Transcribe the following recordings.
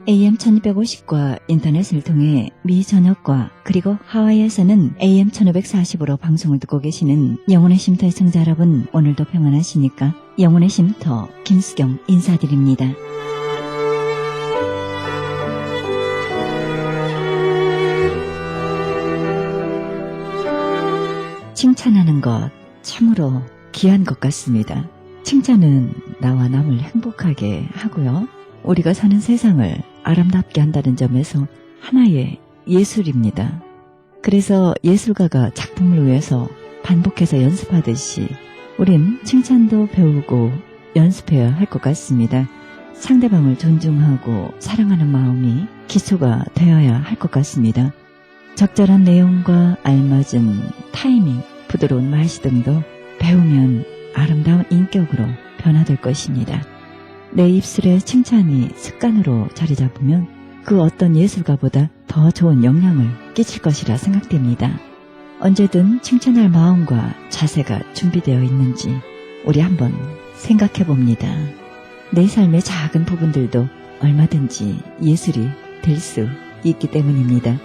AM1250과 인터넷을 통해 미 전역과 그리고 하와이에서는 AM1540으로 방송을 듣고 계시는 영혼의 쉼터의 청자 여러분, 오늘도 평안하시니까? 영혼의 쉼터 김수경 인사드립니다. 칭찬하는 것 참으로 귀한 것 같습니다. 칭찬은 나와 남을 행복하게 하고요. 우리가 사는 세상을 아름답게 한다는 점에서 하나의 예술입니다. 그래서 예술가가 작품을 위해서 반복해서 연습하듯이 우린 칭찬도 배우고 연습해야 할 것 같습니다. 상대방을 존중하고 사랑하는 마음이 기초가 되어야 할 것 같습니다. 적절한 내용과 알맞은 타이밍, 부드러운 말씨 등도 배우면 아름다운 인격으로 변화될 것입니다. 내 입술에 칭찬이 습관으로 자리 잡으면 그 어떤 예술가보다 더 좋은 영향을 끼칠 것이라 생각됩니다. 언제든 칭찬할 마음과 자세가 준비되어 있는지 우리 한번 생각해 봅니다. 내 삶의 작은 부분들도 얼마든지 예술이 될 수 있기 때문입니다.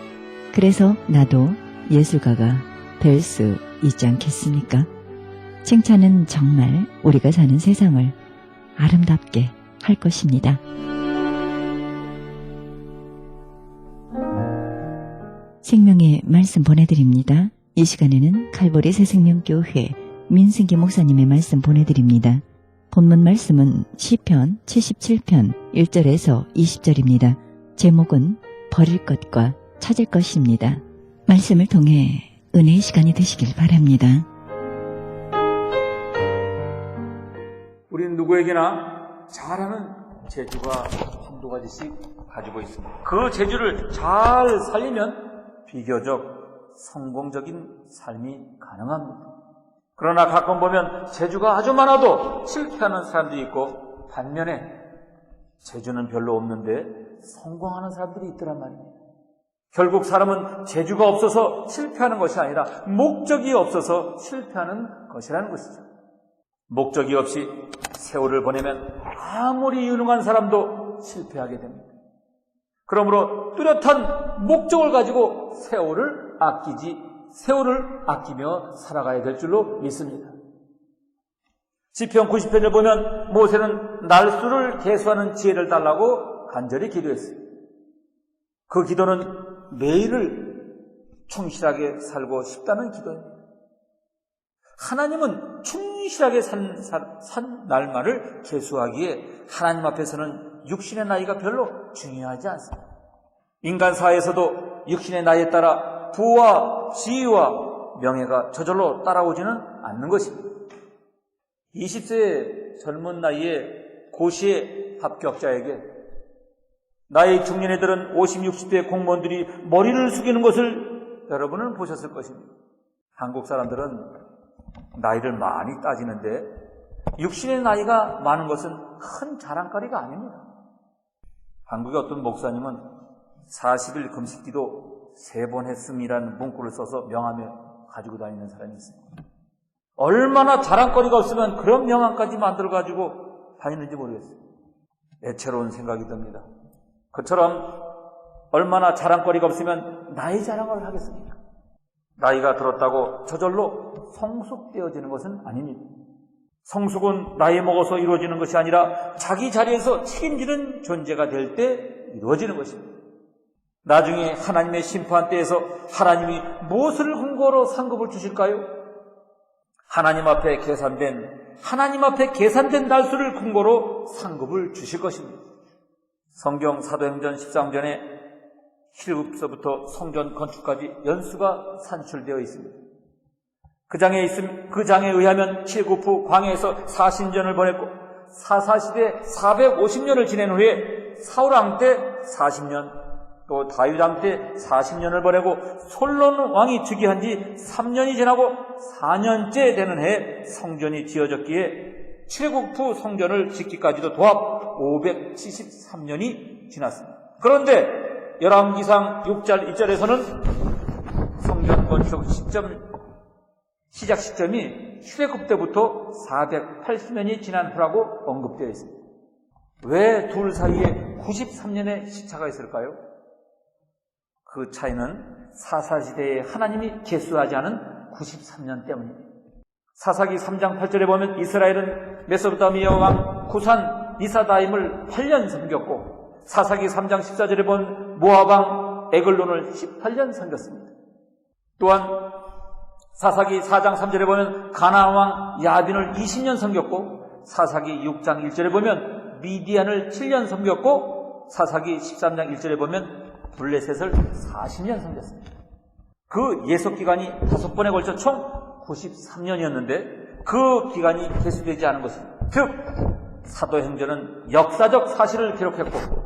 그래서 나도 예술가가 될 수 있지 않겠습니까? 칭찬은 정말 우리가 사는 세상을 아름답게 할 것입니다. 생명의 말씀 보내드립니다. 이 시간에는 칼보리 새생명교회 민승기 목사님의 말씀 보내드립니다. 본문 말씀은 시편 77편 1절에서 20절입니다. 제목은 버릴 것과 찾을 것입니다. 말씀을 통해 은혜의 시간이 되시길 바랍니다. 우리는 누구에게나 잘하는 재주가 한두 가지씩 가지고 있습니다. 그 재주를 잘 살리면 비교적 성공적인 삶이 가능합니다. 그러나 가끔 보면 재주가 아주 많아도 실패하는 사람들이 있고, 반면에 재주는 별로 없는데 성공하는 사람들이 있더란 말입니다. 결국 사람은 재주가 없어서 실패하는 것이 아니라 목적이 없어서 실패하는 것이라는 것이죠. 목적이 없이 세월을 보내면 아무리 유능한 사람도 실패하게 됩니다. 그러므로 뚜렷한 목적을 가지고 세월을 아끼며 살아가야 될 줄로 믿습니다. 시편 90편을 보면 모세는 날수를 계수하는 지혜를 달라고 간절히 기도했어요. 그 기도는 매일을 충실하게 살고 싶다는 기도입니다. 하나님은 충실하게 산 날만을 계수하기에 하나님 앞에서는 육신의 나이가 별로 중요하지 않습니다. 인간 사회에서도 육신의 나이에 따라 부와 지위와 명예가 저절로 따라오지는 않는 것입니다. 20세의 젊은 나이에 고시의 합격자에게 나이 중년에 들은 50, 60대 공무원들이 머리를 숙이는 것을 여러분은 보셨을 것입니다. 한국 사람들은 나이를 많이 따지는데 육신의 나이가 많은 것은 큰 자랑거리가 아닙니다. 한국의 어떤 목사님은 40일 금식기도 3번 했음이라는 문구를 써서 명함에 가지고 다니는 사람이 있어요. 얼마나 자랑거리가 없으면 그런 명함까지 만들어가지고 다니는지 모르겠어요. 애처로운 생각이 듭니다. 그처럼 얼마나 자랑거리가 없으면 나이 자랑을 하겠습니까? 나이가 들었다고 저절로 성숙되어지는 것은 아닙니다. 성숙은 나이 먹어서 이루어지는 것이 아니라 자기 자리에서 책임지는 존재가 될 때 이루어지는 것입니다. 나중에 하나님의 심판 때에서 하나님이 무엇을 근거로 상급을 주실까요? 하나님 앞에 계산된 날수를 근거로 상급을 주실 것입니다. 성경 사도행전 13전에 출애굽서부터 성전 건축까지 연수가 산출되어 있습니다. 그 장에 의하면 출애굽 후 광야에서 40년을 보냈고 사사시대 450년을 지낸 후에 사울왕 때 40년, 또 다윗왕 때 40년을 보내고 솔로몬 왕이 즉위한 지 3년이 지나고 4년째 되는 해에 성전이 지어졌기에 출애굽 후 성전을 짓기까지도 도합 573년이 지났습니다. 그런데 열왕기상 6절 1절에서는 성전 건축 시작 시점이 출애굽 때부터 480년이 지난 후라고 언급되어 있습니다. 왜 둘 사이에 93년의 시차가 있을까요? 그 차이는 사사시대에 하나님이 계수하지 않은 93년 때문입니다. 사사기 3장 8절에 보면 이스라엘은 메소포타미아 왕 구산 리사다임을 8년 섬겼고, 사사기 3장 14절에 보면 모압 왕 에글론을 18년 섬겼습니다. 또한 사사기 4장 3절에 보면 가나안 왕 야빈을 20년 섬겼고, 사사기 6장 1절에 보면 미디안을 7년 섬겼고, 사사기 13장 1절에 보면 블레셋을 40년 섬겼습니다. 그 예속 기간이 5번에 걸쳐 총 93년이었는데 그 기간이 계수되지 않은 것입니다. 즉 사도행전은 역사적 사실을 기록했고,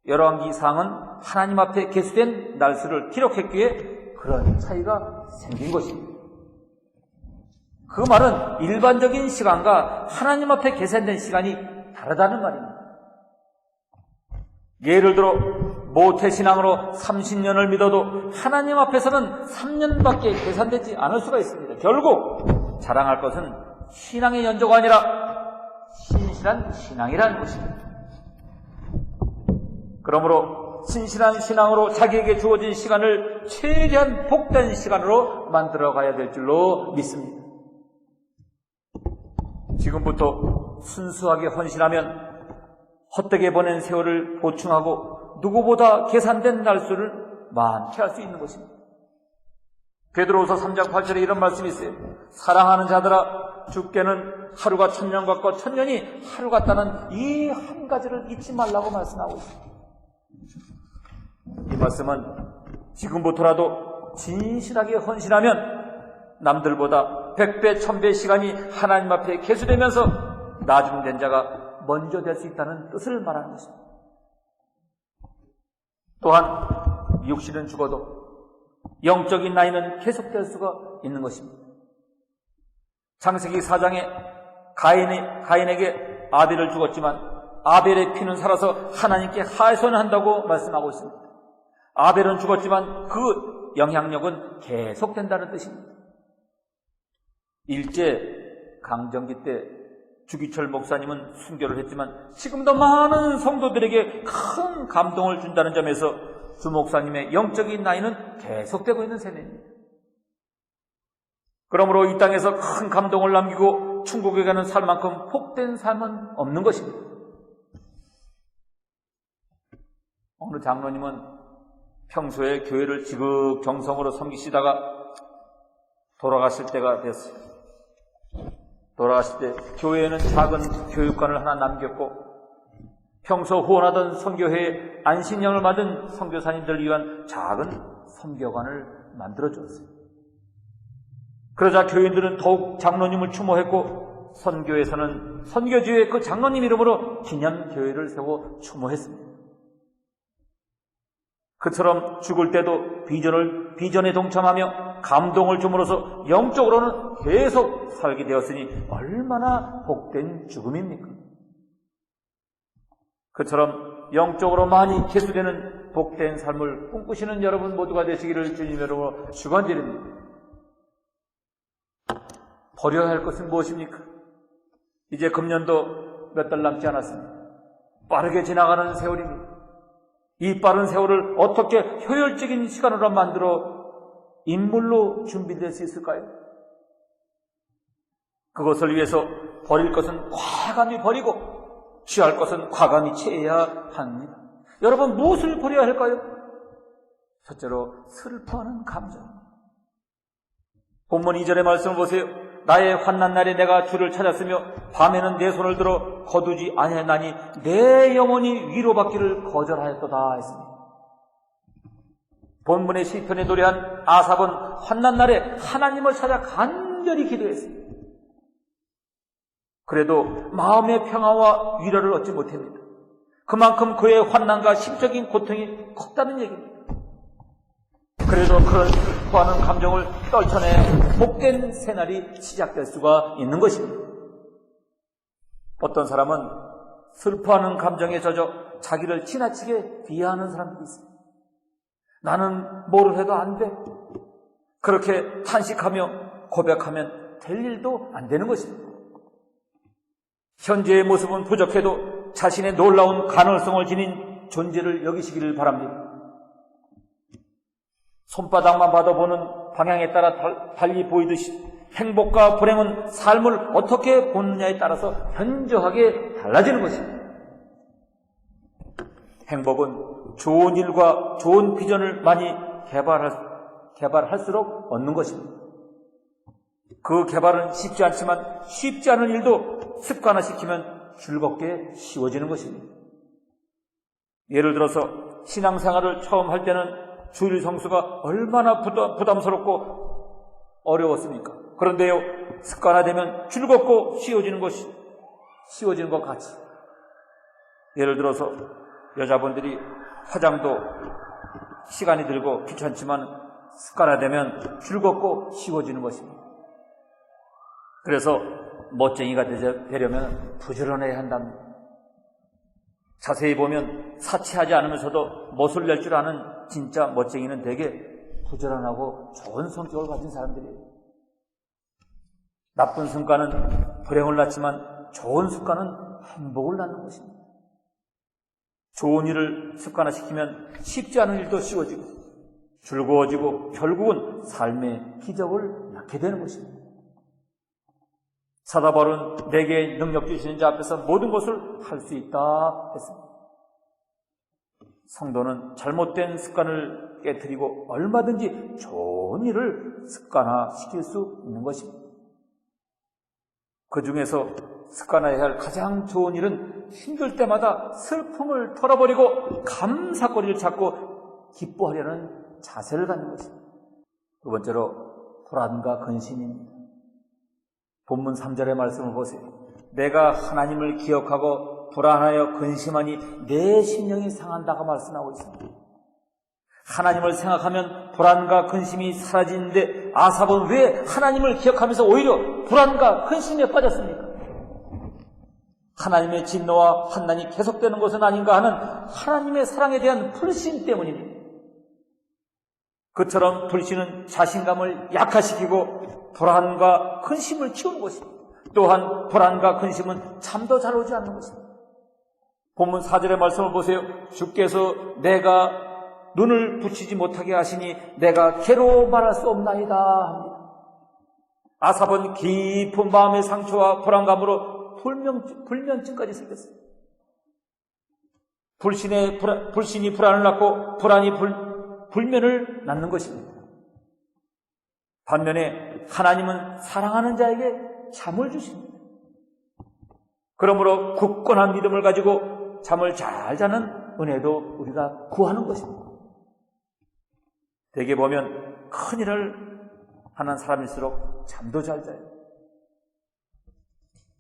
열왕기상은 하나님 앞에 계수된 날수를 기록했기에 그런 차이가 생긴 것입니다. 그 말은 일반적인 시간과 하나님 앞에 계산된 시간이 다르다는 말입니다. 예를 들어 모태신앙으로 30년을 믿어도 하나님 앞에서는 3년밖에 계산되지 않을 수가 있습니다. 결국 자랑할 것은 신앙의 연조가 아니라 신실한 신앙이라는 것입니다. 그러므로 신실한 신앙으로 자기에게 주어진 시간을 최대한 복된 시간으로 만들어 가야 될 줄로 믿습니다. 지금부터 순수하게 헌신하면 헛되게 보낸 세월을 보충하고 누구보다 계산된 날수를 많게 할 수 있는 것입니다. 베드로후서 3장 8절에 이런 말씀이 있어요. 사랑하는 자들아, 주께는 하루가 1000년 같고 1000년이 하루 같다는 이 한 가지를 잊지 말라고 말씀하고 있습니다. 이 말씀은 지금부터라도 진실하게 헌신하면 남들보다 100배, 1000배 시간이 하나님 앞에 계수되면서 나중된 자가 먼저 될 수 있다는 뜻을 말하는 것입니다. 또한 육신은 죽어도 영적인 나이는 계속될 수가 있는 것입니다. 창세기 4장에 가인에게 아벨을 죽었지만 아벨의 피는 살아서 하나님께 하소연한다고 말씀하고 있습니다. 아벨은 죽었지만 그 영향력은 계속된다는 뜻입니다. 일제 강점기 때 주기철 목사님은 순교를 했지만 지금도 많은 성도들에게 큰 감동을 준다는 점에서 주 목사님의 영적인 나이는 계속되고 있는 셈입니다. 그러므로 이 땅에서 큰 감동을 남기고 천국에 가는 삶만큼 복된 삶은 없는 것입니다. 어느 장로님은 평소에 교회를 지극정성으로 섬기시다가 돌아가실 때가 됐어요. 돌아가실 때 교회에는 작은 교육관을 하나 남겼고 평소 후원하던 선교회에 안식령을 받은 선교사님들을 위한 작은 선교관을 만들어주었어요. 그러자 교인들은 더욱 장로님을 추모했고 선교에서는 선교지에 그 장로님 이름으로 기념교회를 세워 추모했습니다. 그처럼 죽을 때도 비전에 동참하며 감동을 줌으로써 영적으로는 계속 살게 되었으니 얼마나 복된 죽음입니까? 그처럼 영적으로 많이 계수되는 복된 삶을 꿈꾸시는 여러분 모두가 되시기를 주님 여러분으로 축원드립니다. 버려야 할 것은 무엇입니까? 이제 금년도 몇 달 남지 않았습니다. 빠르게 지나가는 세월입니다. 이 빠른 세월을 어떻게 효율적인 시간으로 만들어 인물로 준비될 수 있을까요? 그것을 위해서 버릴 것은 과감히 버리고 취할 것은 과감히 취해야 합니다. 여러분 무엇을 버려야 할까요? 첫째로 슬퍼하는 감정. 본문 2절의 말씀을 보세요. 나의 환난 날에 내가 주를 찾았으며 밤에는 내 손을 들어 거두지 아니하나니 내 영혼이 위로받기를 거절하였도다 했습니다. 본문의 시편에 노래한 아삽은 환난 날에 하나님을 찾아 간절히 기도했습니다. 그래도 마음의 평화와 위로를 얻지 못합니다. 그만큼 그의 환난과 심적인 고통이 컸다는 얘기입니다. 그래도 그런 슬퍼하는 감정을 떨쳐내 복된 새날이 시작될 수가 있는 것입니다. 어떤 사람은 슬퍼하는 감정에 젖어 자기를 지나치게 비하하는 사람들이 있습니다. 나는 뭐를 해도 안 돼. 그렇게 탄식하며 고백하면 될 일도 안 되는 것입니다. 현재의 모습은 부족해도 자신의 놀라운 가능성을 지닌 존재를 여기시기를 바랍니다. 손바닥만 봐도 보는 방향에 따라 달리 보이듯이 행복과 불행은 삶을 어떻게 보느냐에 따라서 현저하게 달라지는 것입니다. 행복은 좋은 일과 좋은 비전을 많이 개발할수록 얻는 것입니다. 그 개발은 쉽지 않지만 쉽지 않은 일도 습관화시키면 즐겁게 쉬워지는 것입니다. 예를 들어서 신앙생활을 처음 할 때는 주일 성수가 얼마나 부담스럽고 어려웠습니까? 그런데요, 습관화되면 즐겁고 쉬워지는 것 같이. 예를 들어서 여자분들이 화장도 시간이 들고 귀찮지만 습관화되면 즐겁고 쉬워지는 것입니다. 그래서 멋쟁이가 되려면 부지런해야 한답니다. 자세히 보면 사치하지 않으면서도 멋을 낼 줄 아는 진짜 멋쟁이는 되게 부지런하고 좋은 성격을 가진 사람들이에요. 나쁜 습관은 불행을 낳지만 좋은 습관은 행복을 낳는 것입니다. 좋은 일을 습관화시키면 쉽지 않은 일도 쉬워지고 즐거워지고 결국은 삶의 기적을 낳게 되는 것입니다. 사도 바울은 내게 능력 주시는 자 앞에서 모든 것을 할 수 있다 했습니다. 성도는 잘못된 습관을 깨뜨리고 얼마든지 좋은 일을 습관화시킬 수 있는 것입니다. 그 중에서 습관화해야 할 가장 좋은 일은 힘들 때마다 슬픔을 털어버리고 감사거리를 찾고 기뻐하려는 자세를 갖는 것입니다. 두 번째로 불안과 근심입니다. 본문 3절의 말씀을 보세요. 내가 하나님을 기억하고 불안하여 근심하니 내 심령이 상한다고 말씀하고 있습니다. 하나님을 생각하면 불안과 근심이 사라지는데 아삽은 왜 하나님을 기억하면서 오히려 불안과 근심에 빠졌습니까? 하나님의 진노와 환난이 계속되는 것은 아닌가 하는 하나님의 사랑에 대한 불신 때문입니다. 그처럼 불신은 자신감을 약화시키고 불안과 근심을 키우는 것입니다. 또한 불안과 근심은 잠도 잘 오지 않는 것입니다. 본문 4절의 말씀을 보세요. 주께서 내가 눈을 붙이지 못하게 하시니 내가 괴로워 말할 수 없나이다 합니다. 아삽은 깊은 마음의 상처와 불안감으로 불면증까지 생겼어요. 불신이 불안을 낳고 불안이 불면을 낳는 것입니다. 반면에 하나님은 사랑하는 자에게 잠을 주십니다. 그러므로 굳건한 믿음을 가지고 잠을 잘 자는 은혜도 우리가 구하는 것입니다. 대개 보면 큰일을 하는 사람일수록 잠도 잘 자요.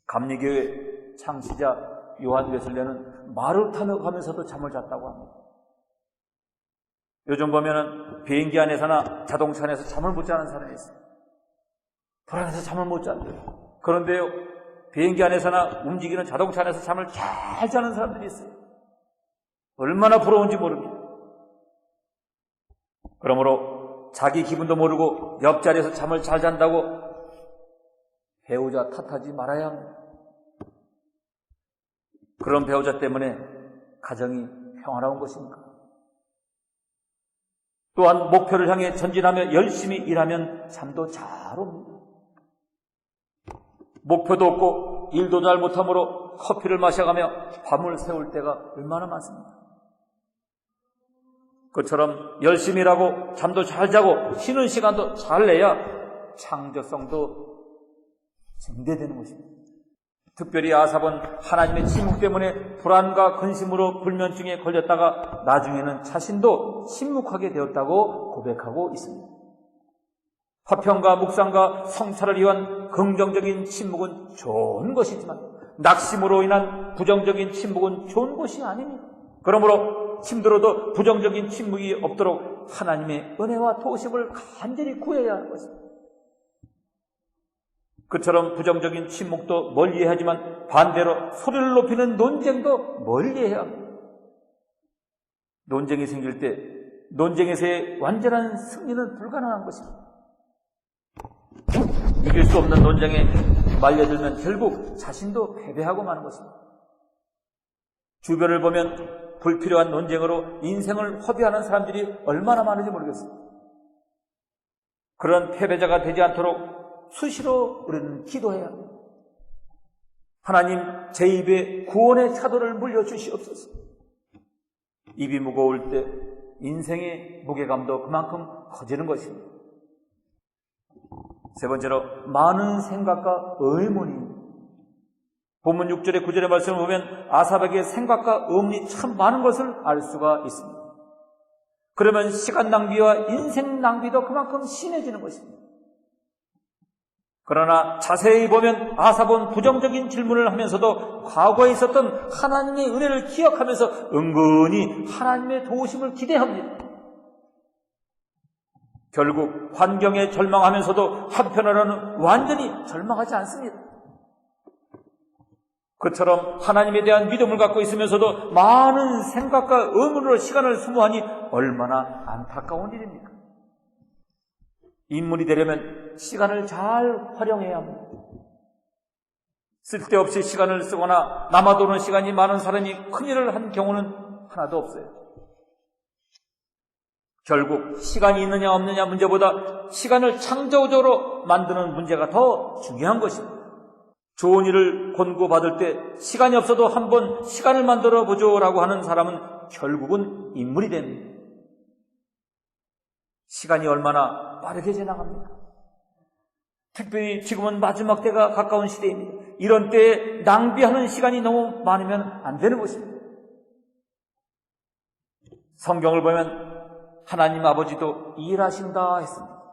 감리교회 창시자 요한 웨슬레는 말을 타며 가면서도 잠을 잤다고 합니다. 요즘 보면은 비행기 안에서나 자동차 안에서 잠을 못 자는 사람이 있어요. 불안해서 잠을 못 잔대요. 그런데요, 비행기 안에서나 움직이는 자동차 안에서 잠을 잘 자는 사람들이 있어요. 얼마나 부러운지 모릅니다. 그러므로 자기 기분도 모르고 옆자리에서 잠을 잘 잔다고 배우자 탓하지 말아야 합니다. 그런 배우자 때문에 가정이 평화로운 것입니까? 또한 목표를 향해 전진하며 열심히 일하면 잠도 잘 옵니다. 목표도 없고 일도 잘 못하므로 커피를 마셔가며 밤을 새울 때가 얼마나 많습니까? 그처럼 열심히 일하고 잠도 잘 자고 쉬는 시간도 잘 내야 창조성도 증대되는 것입니다. 특별히 아삽은 하나님의 침묵 때문에 불안과 근심으로 불면증에 걸렸다가 나중에는 자신도 침묵하게 되었다고 고백하고 있습니다. 화평과 묵상과 성찰을 위한 긍정적인 침묵은 좋은 것이지만 낙심으로 인한 부정적인 침묵은 좋은 것이 아닙니다. 그러므로 힘들어도 부정적인 침묵이 없도록 하나님의 은혜와 도우심을 간절히 구해야 하는 것입니다. 그처럼 부정적인 침묵도 멀리해야 하지만 반대로 소리를 높이는 논쟁도 멀리해야 합니다. 논쟁이 생길 때 논쟁에서의 완전한 승리는 불가능한 것입니다. 이길 수 없는 논쟁에 말려들면 결국 자신도 패배하고 마는 것입니다. 주변을 보면 불필요한 논쟁으로 인생을 허비하는 사람들이 얼마나 많은지 모르겠습니다. 그런 패배자가 되지 않도록 수시로 우리는 기도해야 합니다. 하나님, 제 입에 구원의 차도를 물려주시옵소서. 입이 무거울 때 인생의 무게감도 그만큼 커지는 것입니다. 세 번째로, 많은 생각과 의문이. 본문 6절의 9절의 말씀을 보면 아삽에게 생각과 의문이 참 많은 것을 알 수가 있습니다. 그러면 시간 낭비와 인생 낭비도 그만큼 심해지는 것입니다. 그러나 자세히 보면 아삽은 부정적인 질문을 하면서도 과거에 있었던 하나님의 은혜를 기억하면서 은근히 하나님의 도우심을 기대합니다. 결국 환경에 절망하면서도 한편으로는 완전히 절망하지 않습니다. 그처럼 하나님에 대한 믿음을 갖고 있으면서도 많은 생각과 의문으로 시간을 소모하니 얼마나 안타까운 일입니까? 인물이 되려면 시간을 잘 활용해야 합니다. 쓸데없이 시간을 쓰거나 남아도는 시간이 많은 사람이 큰일을 한 경우는 하나도 없어요. 결국 시간이 있느냐 없느냐 문제보다 시간을 창조적으로 만드는 문제가 더 중요한 것입니다. 좋은 일을 권고받을 때 시간이 없어도 한번 시간을 만들어 보죠라고 하는 사람은 결국은 인물이 됩니다. 시간이 얼마나 빠르게 지나갑니까? 특별히 지금은 마지막 때가 가까운 시대입니다. 이런 때에 낭비하는 시간이 너무 많으면 안 되는 것입니다. 성경을 보면 하나님 아버지도 일하신다 했습니다.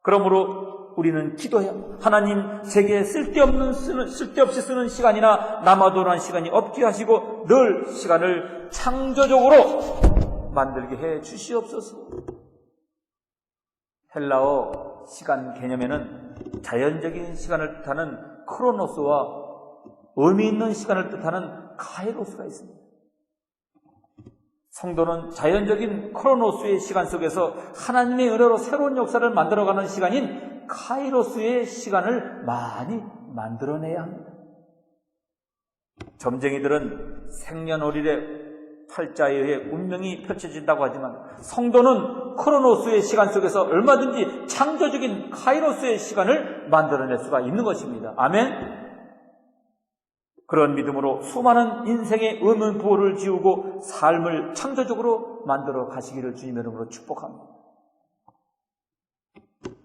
그러므로 우리는 기도해야 합니다. 하나님, 제게 쓸데없이 쓰는 시간이나 남아도는 시간이 없게 하시고 늘 시간을 창조적으로 만들게 해 주시옵소서. 헬라어 시간 개념에는 자연적인 시간을 뜻하는 크로노스와 의미 있는 시간을 뜻하는 카이로스가 있습니다. 성도는 자연적인 크로노스의 시간 속에서 하나님의 은혜로 새로운 역사를 만들어가는 시간인 카이로스의 시간을 많이 만들어내야 합니다. 점쟁이들은 생년월일의 팔자에 의해 운명이 펼쳐진다고 하지만 성도는 크로노스의 시간 속에서 얼마든지 창조적인 카이로스의 시간을 만들어낼 수가 있는 것입니다. 아멘. 그런 믿음으로 수많은 인생의 의문부호를 지우고 삶을 창조적으로 만들어 가시기를 주님의 이름으로 축복합니다.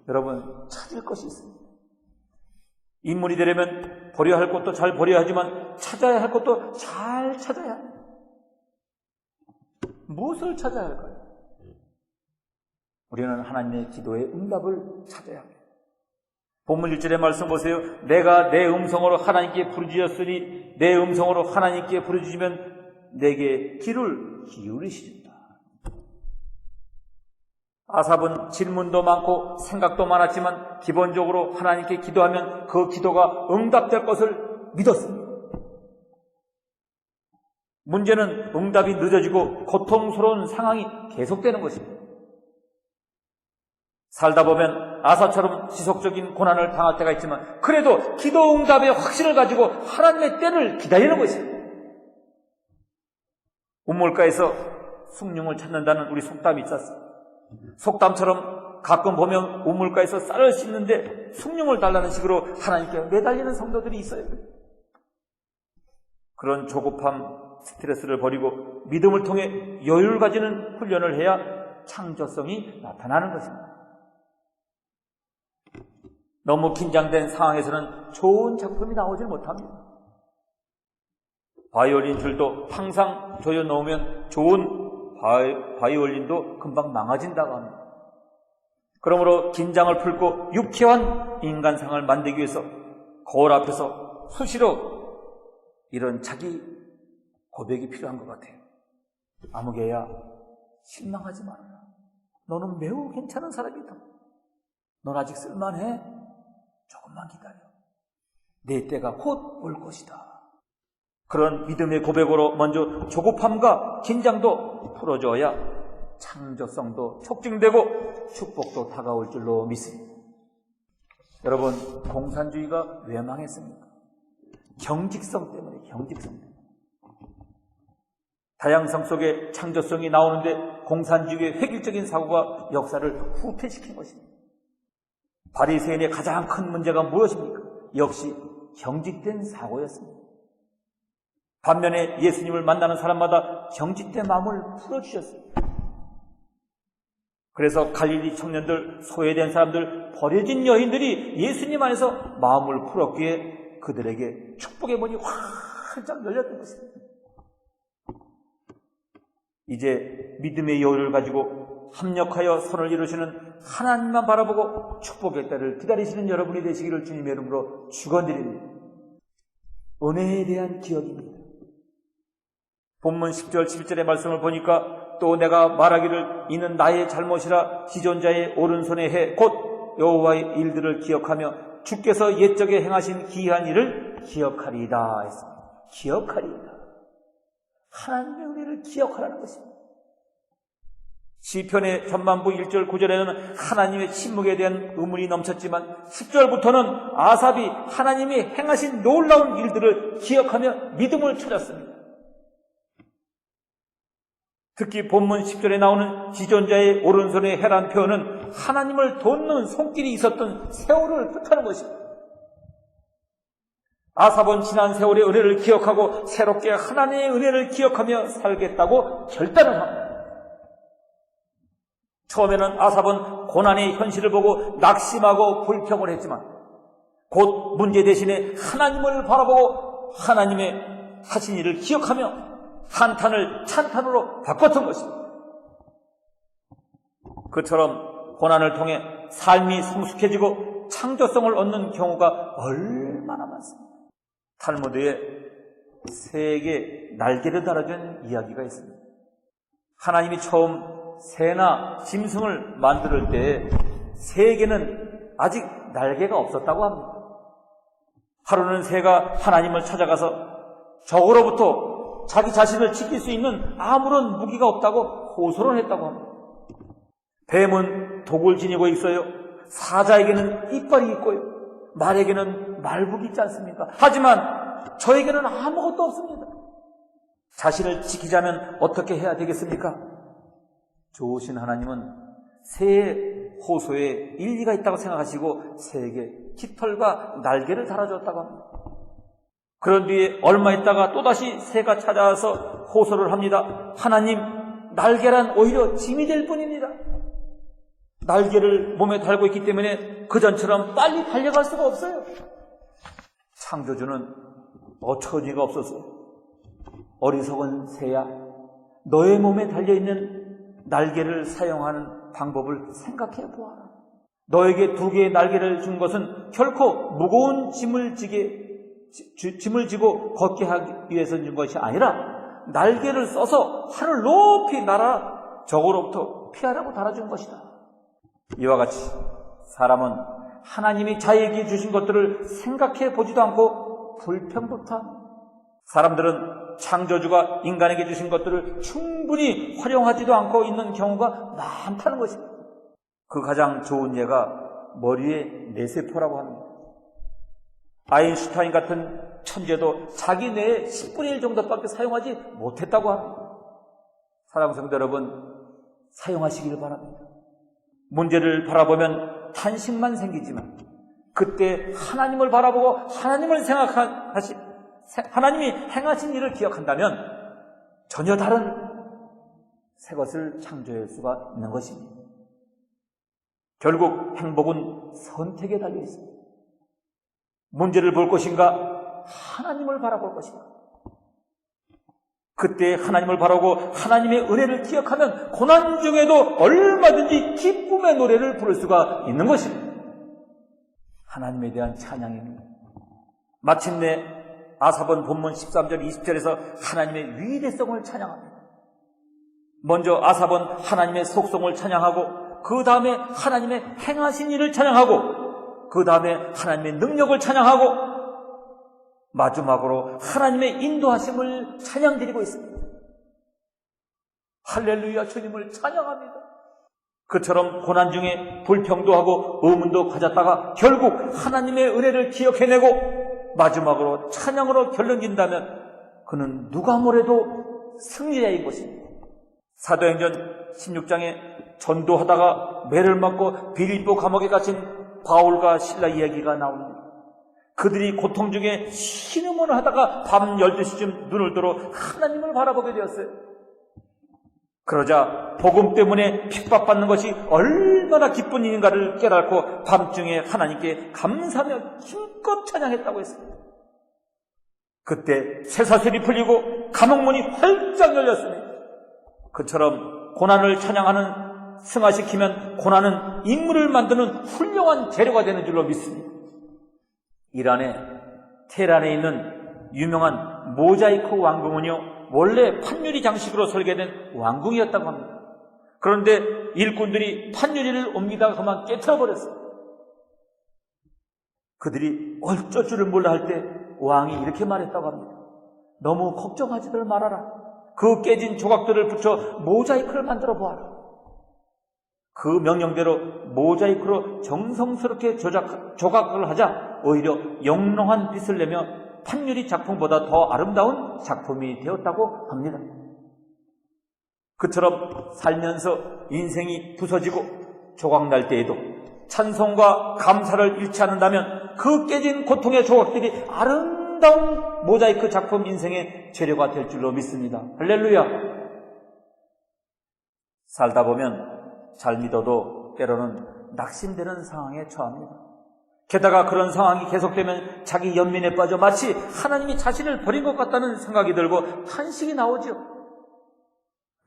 여러분, 찾을 것이 있습니다. 인물이 되려면 버려야 할 것도 잘 버려야 하지만 찾아야 할 것도 잘 찾아야 합니다. 무엇을 찾아야 할까요? 우리는 하나님의 기도의 응답을 찾아야 합니다. 본문 1절의 말씀 보세요. 내가 내 음성으로 하나님께 부르짖었으니 내 음성으로 하나님께 부르짖으면 내게 귀를 기울이시리라. 아삽은 질문도 많고 생각도 많았지만 기본적으로 하나님께 기도하면 그 기도가 응답될 것을 믿었습니다. 문제는 응답이 늦어지고 고통스러운 상황이 계속되는 것입니다. 살다 보면 아사처럼 지속적인 고난을 당할 때가 있지만 그래도 기도 응답의 확신을 가지고 하나님의 때를 기다리는 것입니다. 우물가에서 숭늉을 찾는다는 우리 속담이 있었습니다. 속담처럼 가끔 보면 우물가에서 쌀을 씻는데 숭늉을 달라는 식으로 하나님께 매달리는 성도들이 있어요. 그런 조급함, 스트레스를 버리고 믿음을 통해 여유를 가지는 훈련을 해야 창조성이 나타나는 것입니다. 너무 긴장된 상황에서는 좋은 작품이 나오지 못합니다. 바이올린 줄도 항상 조여놓으면 좋은 바이올린도 금방 망가진다고 합니다. 그러므로 긴장을 풀고 유쾌한 인간상을 만들기 위해서 거울 앞에서 수시로 이런 자기 고백이 필요한 것 같아요. 아무개야, 실망하지 말아라. 너는 매우 괜찮은 사람이다. 넌 아직 쓸만해. 조금만 기다려. 내 때가 곧 올 것이다. 그런 믿음의 고백으로 먼저 조급함과 긴장도 풀어줘야 창조성도 촉진되고 축복도 다가올 줄로 믿습니다. 여러분, 공산주의가 왜 망했습니까? 경직성 때문에, 경직성 때문에. 다양성 속에 창조성이 나오는데 공산주의의 획일적인 사고가 역사를 후퇴시킨 것입니다. 바리새인의 가장 큰 문제가 무엇입니까? 역시 경직된 사고였습니다. 반면에 예수님을 만나는 사람마다 경직된 마음을 풀어주셨어요. 그래서 갈릴리 청년들, 소외된 사람들, 버려진 여인들이 예수님 안에서 마음을 풀었기에 그들에게 축복의 문이 활짝 열렸던 것입니다. 이제 믿음의 여유를 가지고 합력하여 선을 이루시는 하나님만 바라보고 축복의 때를 기다리시는 여러분이 되시기를 주님의 이름으로 축원드립니다. 은혜에 대한 기억입니다. 본문 10절 11절의 말씀을 보니까 또 내가 말하기를 이는 나의 잘못이라 지존자의 오른손에 해 곧 여호와의 일들을 기억하며 주께서 옛적에 행하신 기이한 일을 기억하리이다 했습니다. 기억하리이다. 하나님의 은혜를 기억하라는 것입니다. 시편의 전반부 1절 9절에는 하나님의 침묵에 대한 의문이 넘쳤지만 10절부터는 아삽이 하나님이 행하신 놀라운 일들을 기억하며 믿음을 찾았습니다. 특히 본문 10절에 나오는 지존자의 오른손에 해란 표현은 하나님을 돋는 손길이 있었던 세월을 뜻하는 것입니다. 아삽은 지난 세월의 은혜를 기억하고 새롭게 하나님의 은혜를 기억하며 살겠다고 결단을 합니다. 처음에는 아삽은 고난의 현실을 보고 낙심하고 불평을 했지만 곧 문제 대신에 하나님을 바라보고 하나님의 하신 일을 기억하며 한탄을 찬탄으로 바꿨던 것입니다. 그처럼 고난을 통해 삶이 성숙해지고 창조성을 얻는 경우가 얼마나 많습니다. 탈무드에 새에게 날개를 달아준 이야기가 있습니다. 하나님이 처음 새나 짐승을 만들 때 새에게는 아직 날개가 없었다고 합니다. 하루는 새가 하나님을 찾아가서 적으로부터 자기 자신을 지킬 수 있는 아무런 무기가 없다고 호소를 했다고 합니다. 뱀은 독을 지니고 있어요. 사자에게는 이빨이 있고요. 말에게는 말북이 있지 않습니까? 하지만 저에게는 아무것도 없습니다. 자신을 지키자면 어떻게 해야 되겠습니까? 좋으신 하나님은 새의 호소에 일리가 있다고 생각하시고 새에게 깃털과 날개를 달아줬다고 합니다. 그런 뒤에 얼마 있다가 또다시 새가 찾아와서 호소를 합니다. 하나님, 날개란 오히려 짐이 될 뿐입니다. 날개를 몸에 달고 있기 때문에 그전처럼 빨리 달려갈 수가 없어요. 창조주는 어처구니가 없어서 어리석은 새야, 너의 몸에 달려있는 날개를 사용하는 방법을 생각해 보아라. 너에게 2개의 날개를 준 것은 결코 무거운 짐을 지고 걷게 하기 위해서 준 것이 아니라 날개를 써서 하늘 높이 날아 적으로부터 피하라고 달아준 것이다. 이와 같이 사람은 하나님이 자기에게 주신 것들을 생각해 보지도 않고 불평부터 합니다. 사람들은 창조주가 인간에게 주신 것들을 충분히 활용하지도 않고 있는 경우가 많다는 것입니다. 그 가장 좋은 예가 머리의 뇌세포라고 합니다. 아인슈타인 같은 천재도 자기 뇌의 10분의 1 정도밖에 사용하지 못했다고 합니다. 사랑하는 성도 여러분, 사용하시기를 바랍니다. 문제를 바라보면 탄식만 생기지만 그때 하나님을 바라보고 하나님을 하나님이 행하신 일을 기억한다면 전혀 다른 새 것을 창조할 수가 있는 것입니다. 결국 행복은 선택에 달려 있습니다. 문제를 볼 것인가? 하나님을 바라볼 것인가? 그때 하나님을 바라보고 하나님의 은혜를 기억하면 고난 중에도 얼마든지 기쁨의 노래를 부를 수가 있는 것입니다. 하나님에 대한 찬양입니다. 마침내 아삽은 본문 13절 20절에서 하나님의 위대성을 찬양합니다. 먼저 아삽은 하나님의 속성을 찬양하고 그 다음에 하나님의 행하신 일을 찬양하고 그 다음에 하나님의 능력을 찬양하고 마지막으로 하나님의 인도하심을 찬양드리고 있습니다. 할렐루야, 주님을 찬양합니다. 그처럼 고난 중에 불평도 하고 의문도 가졌다가 결국 하나님의 은혜를 기억해내고 마지막으로 찬양으로 결론진다면 그는 누가 뭐래도 승리자인 것입니다. 사도행전 16장에 전도하다가 매를 맞고 빌립보 감옥에 갇힌 바울과 실라 이야기가 나옵니다. 그들이 고통 중에 신음을 하다가 밤 12시쯤 눈을 들어 하나님을 바라보게 되었어요. 그러자 복음 때문에 핍박받는 것이 얼마나 기쁜 일인가를 깨닫고 밤중에 하나님께 감사하며 힘껏 찬양했다고 했습니다. 그때 쇠사슬이 풀리고 감옥문이 활짝 열렸습니다. 그처럼 고난을 찬양하는 승화시키면 고난은 인물을 만드는 훌륭한 재료가 되는 줄로 믿습니다. 이란의 테헤란에 있는 유명한 모자이크 왕궁은요, 원래 판유리 장식으로 설계된 왕궁이었다고 합니다. 그런데 일꾼들이 판유리를 옮기다가 그만 깨트려버렸어요. 그들이 어쩔 줄을 몰라 할 때 왕이 이렇게 말했다고 합니다. 너무 걱정하지들 말아라. 그 깨진 조각들을 붙여 모자이크를 만들어 보아라. 그 명령대로 모자이크로 정성스럽게 조각을 하자 오히려 영롱한 빛을 내며 판유리 작품보다 더 아름다운 작품이 되었다고 합니다. 그처럼 살면서 인생이 부서지고 조각날 때에도 찬송과 감사를 잃지 않는다면 그 깨진 고통의 조각들이 아름다운 모자이크 작품 인생의 재료가 될 줄로 믿습니다. 할렐루야. 살다 보면 잘 믿어도 때로는 낙심되는 상황에 처합니다. 게다가 그런 상황이 계속되면 자기 연민에 빠져 마치 하나님이 자신을 버린 것 같다는 생각이 들고 탄식이 나오죠.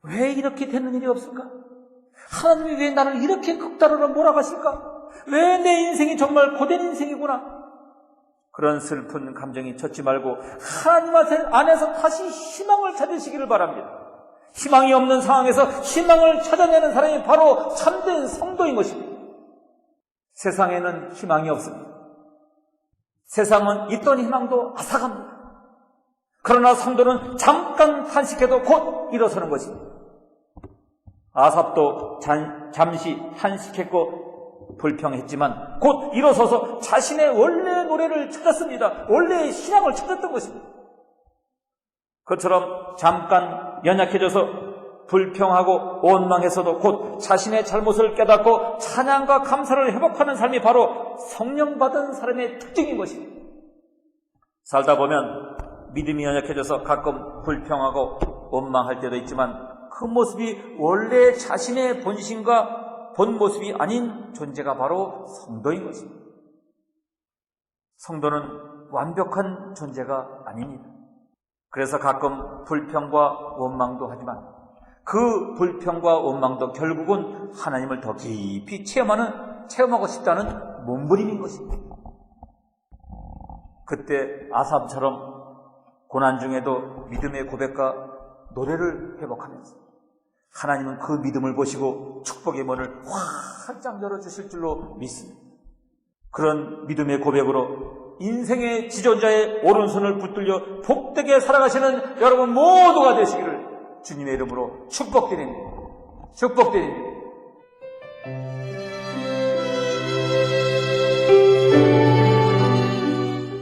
왜 이렇게 되는 일이 없을까? 하나님이 왜 나를 이렇게 극단으로 몰아가실까? 왜 내 인생이 정말 고된 인생이구나? 그런 슬픈 감정이 젖지 말고 하나님 안에서 다시 희망을 찾으시기를 바랍니다. 희망이 없는 상황에서 희망을 찾아내는 사람이 바로 참된 성도인 것입니다. 세상에는 희망이 없습니다. 세상은 있던 희망도 앗아갑니다. 그러나 성도는 잠깐 탄식해도 곧 일어서는 것입니다. 아삽도 잠시 탄식했고 불평했지만 곧 일어서서 자신의 원래 노래를 찾았습니다. 원래의 신앙을 찾았던 것입니다. 그처럼 잠깐 연약해져서 불평하고 원망했어도 곧 자신의 잘못을 깨닫고 찬양과 감사를 회복하는 삶이 바로 성령 받은 사람의 특징인 것입니다. 살다 보면 믿음이 연약해져서 가끔 불평하고 원망할 때도 있지만 그 모습이 원래 자신의 본심과 본 모습이 아닌 존재가 바로 성도인 것입니다. 성도는 완벽한 존재가 아닙니다. 그래서 가끔 불평과 원망도 하지만 그 불평과 원망도 결국은 하나님을 더 깊이 체험하고 싶다는 몸부림인 것입니다. 그때 아삽처럼 고난 중에도 믿음의 고백과 노래를 회복하면서 하나님은 그 믿음을 보시고 축복의 문을 활짝 열어주실 줄로 믿습니다. 그런 믿음의 고백으로 인생의 지존자의 오른손을 붙들려 복되게 살아가시는 여러분 모두가 되시기를 주님의 이름으로 축복드립니다. 축복드립니다.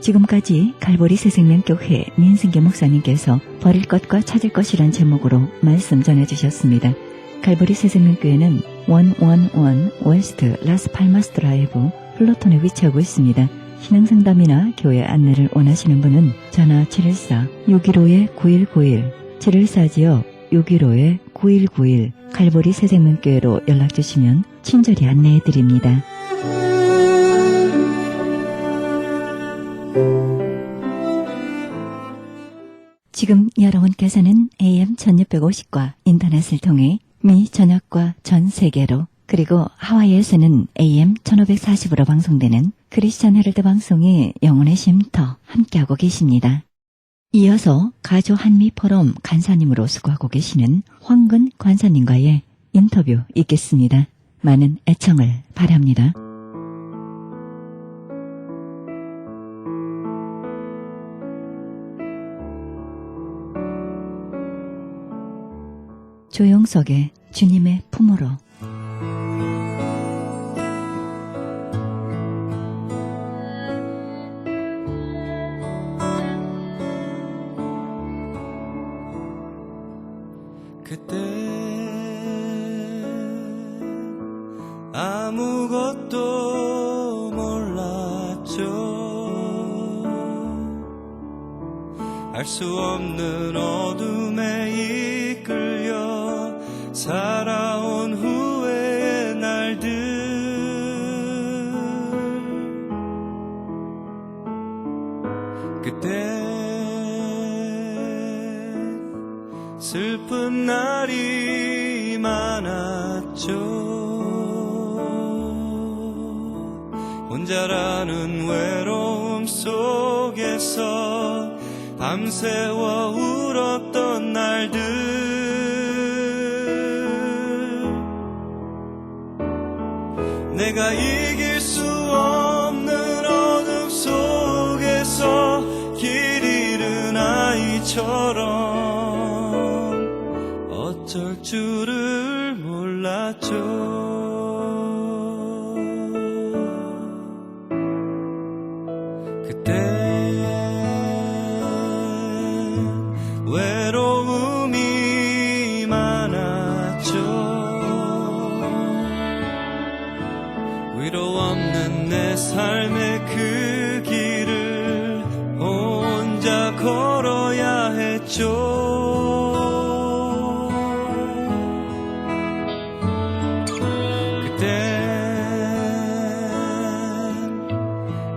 지금까지 갈보리 새생명교회 민승기 목사님께서 버릴 것과 찾을 것이란 제목으로 말씀 전해주셨습니다. 갈보리 새생명교회는 111 웨스트 라스팔마스 드라이브 플로톤에 위치하고 있습니다. 신앙상담이나 교회 안내를 원하시는 분은 전화 714-615-9191 714-615-9191 갈보리 새생명교회로 연락주시면 친절히 안내해드립니다. 지금 여러분께서는 AM 1650과 인터넷을 통해 미 전역과 전 세계로 그리고 하와이에서는 AM 1540으로 방송되는 크리스천 헤럴드 방송의 영혼의 쉼터 함께하고 계십니다. 이어서 가조 한미 포럼 간사님으로 수고하고 계시는 황근 관사님과의 인터뷰 있겠습니다. 많은 애청을 바랍니다. 조용석의 주님의 품으로. 그때 아무것도 몰랐죠. 알 수 없는 어둠에 이끌려 살아온 후회의 날들, 그때 슬픈 날이 많았죠. 혼자라는 외로움 속에서 밤새워 울었던 날들, 내가 이길 수 없는 어둠 속에서 길 잃은 아이처럼 어쩔 줄을 몰랐죠. 그때 외로움이 많았죠. 위로 없는 내 삶의 그 길을 혼자 걸어야 했죠. 그땐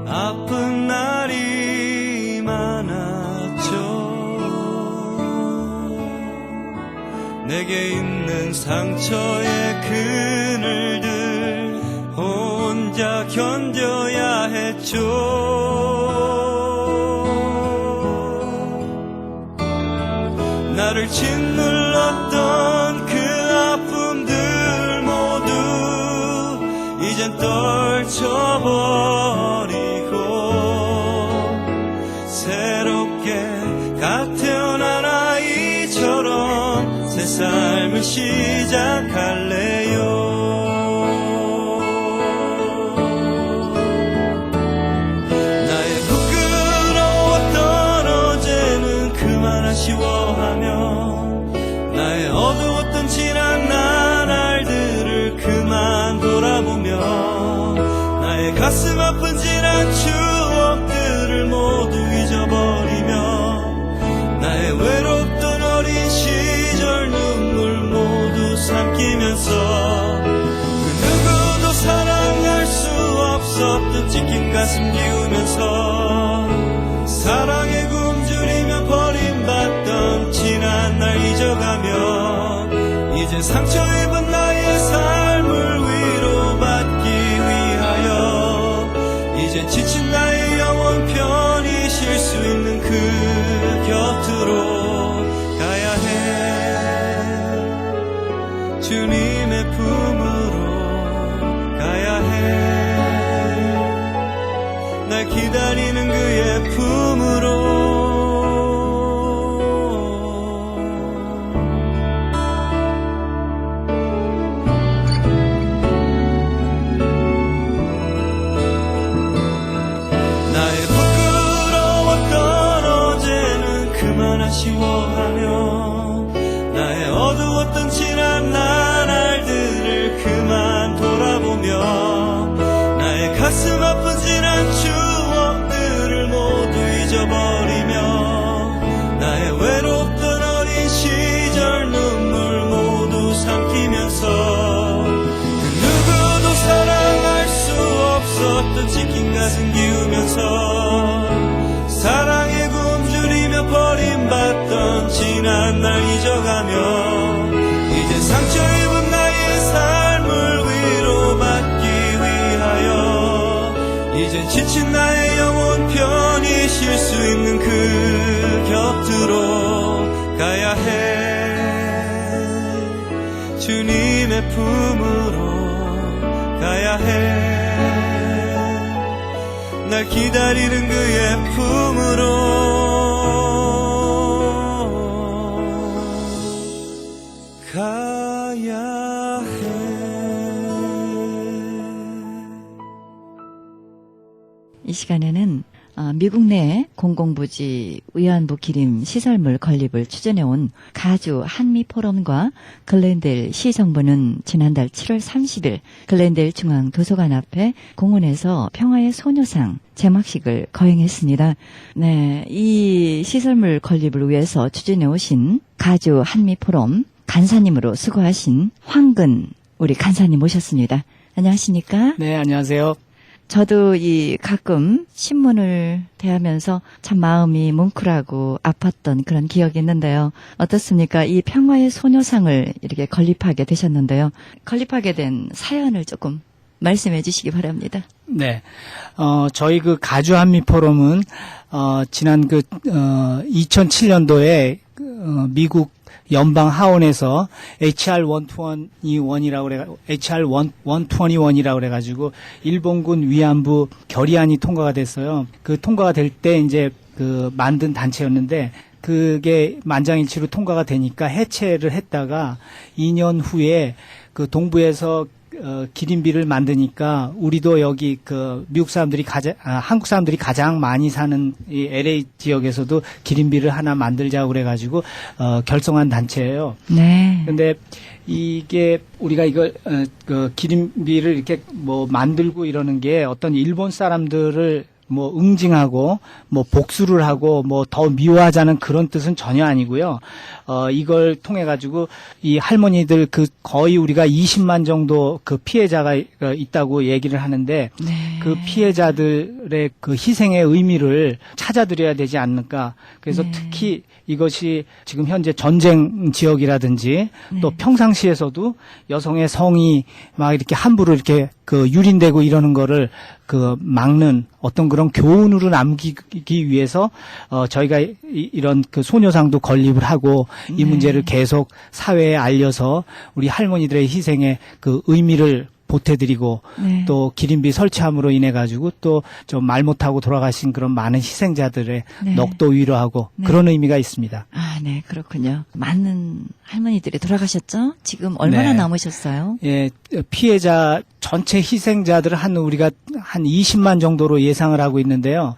아픈 날이 많았죠. 내게 있는 상처의 그늘들 혼자 견뎌야 했죠. 나를 짓눌렀던 그 아픔들 모두 이젠 떨쳐버리고 새롭게 갓 태어난 아이처럼 새 삶을 시작할래요. 나의 부끄러웠던 어제는 그만 아쉬워하며 나의 어두웠던 지난 나날들을 그만 돌아보며 나의 가슴 아픈 지난 추억들을 모두 잊어버리며 나의 외롭던 어린 시절 눈물 모두 삼키면서 그 누구도 사랑할 수 없었던 찢긴 가슴 기우면서 사랑에 굶주리며 버림받던 지난 날 잊어가며 이제 상처 입은 나의 삶을 위로받기 위하여 이젠 지친 나의 영혼 편히 쉴 수 있는 그 곁으로 가야 해. 주님의 품으로 가야 해. 날 기다리는 그의 품으로. 나의 부끄러웠던 어제는 그만 아쉬워하며 나의 어두웠던 지난 나날들을 그만 돌아보며 나의 가슴 아픈 지난 추억들을 모두 잊어버리며 나의 외롭던 어린 시절 눈물 모두 삼키면서 그 누구도 사랑할 수 없었던 찢긴 가슴 기우면서 사랑에 굶주리며 버림받던 지난 날 잊어가며 이제 상처 입은 나의 삶을 위로받기 위하여 이젠 지친 나의 영혼 편히 쉴 수 있는 그 곁으로 가야 해. 주님의 품으로 가야 해. 날 기다리는 그의 품으로 가야 해. 이 시간에는 미국 내 공공부지 위안부 기림 시설물 건립을 추진해온 가주 한미 포럼과 글렌델 시정부는 지난달 7월 30일 글렌델 중앙 도서관 앞에 공원에서 평화의 소녀상 제막식을 거행했습니다. 네, 이 시설물 건립을 위해서 추진해 오신 가주 한미 포럼 간사님으로 수고하신 황근 우리 간사님 모셨습니다. 안녕하십니까? 네, 안녕하세요. 저도 가끔 신문을 대하면서 참 마음이 뭉클하고 아팠던 그런 기억이 있는데요. 어떻습니까? 이 평화의 소녀상을 이렇게 건립하게 되셨는데요. 건립하게 된 사연을 조금 말씀해 주시기 바랍니다. 네. 저희 그 가주 한미 포럼은, 지난 2007년도에, 미국 연방 하원에서 HR 121이라고 그래가지고 일본군 위안부 결의안이 통과가 됐어요. 그 통과가 될 때 이제 만든 단체였는데 그게 만장일치로 통과가 되니까 해체를 했다가 2년 후에 그 동부에서 기린비를 만드니까 우리도 여기 미국 사람들이 한국 사람들이 가장 많이 사는 이 LA 지역에서도 기린비를 하나 만들자고 그래가지고 결성한 단체예요. 네. 근데 이게 우리가 이걸 기린비를 이렇게 뭐 만들고 이러는 게 어떤 일본 사람들을 뭐 응징하고 뭐 복수를 하고 뭐 더 미워하자는 그런 뜻은 전혀 아니고요. 이걸 통해 가지고 이 할머니들 거의 우리가 20만 정도 피해자가 있다고 얘기를 하는데 네. 그 피해자들의 희생의 의미를 찾아드려야 되지 않을까. 그래서 네. 특히 이것이 지금 현재 전쟁 지역이라든지 또 평상시에서도 여성의 성이 막 이렇게 함부로 이렇게 유린되고 이러는 거를 막는 어떤 그런 교훈으로 남기기 위해서 저희가 이런 소녀상도 건립을 하고 이 문제를 계속 사회에 알려서 우리 할머니들의 희생의 의미를 보태드리고 네. 또 기린비 설치함으로 인해 가지고 또 좀 말 못하고 돌아가신 그런 많은 희생자들의 네. 넋도 위로하고 네. 그런 의미가 있습니다. 아, 네, 그렇군요. 많은 할머니들이 돌아가셨죠? 지금 얼마나 네. 남으셨어요? 예, 피해자 전체 희생자들을 우리가 한 20만 정도로 예상을 하고 있는데요.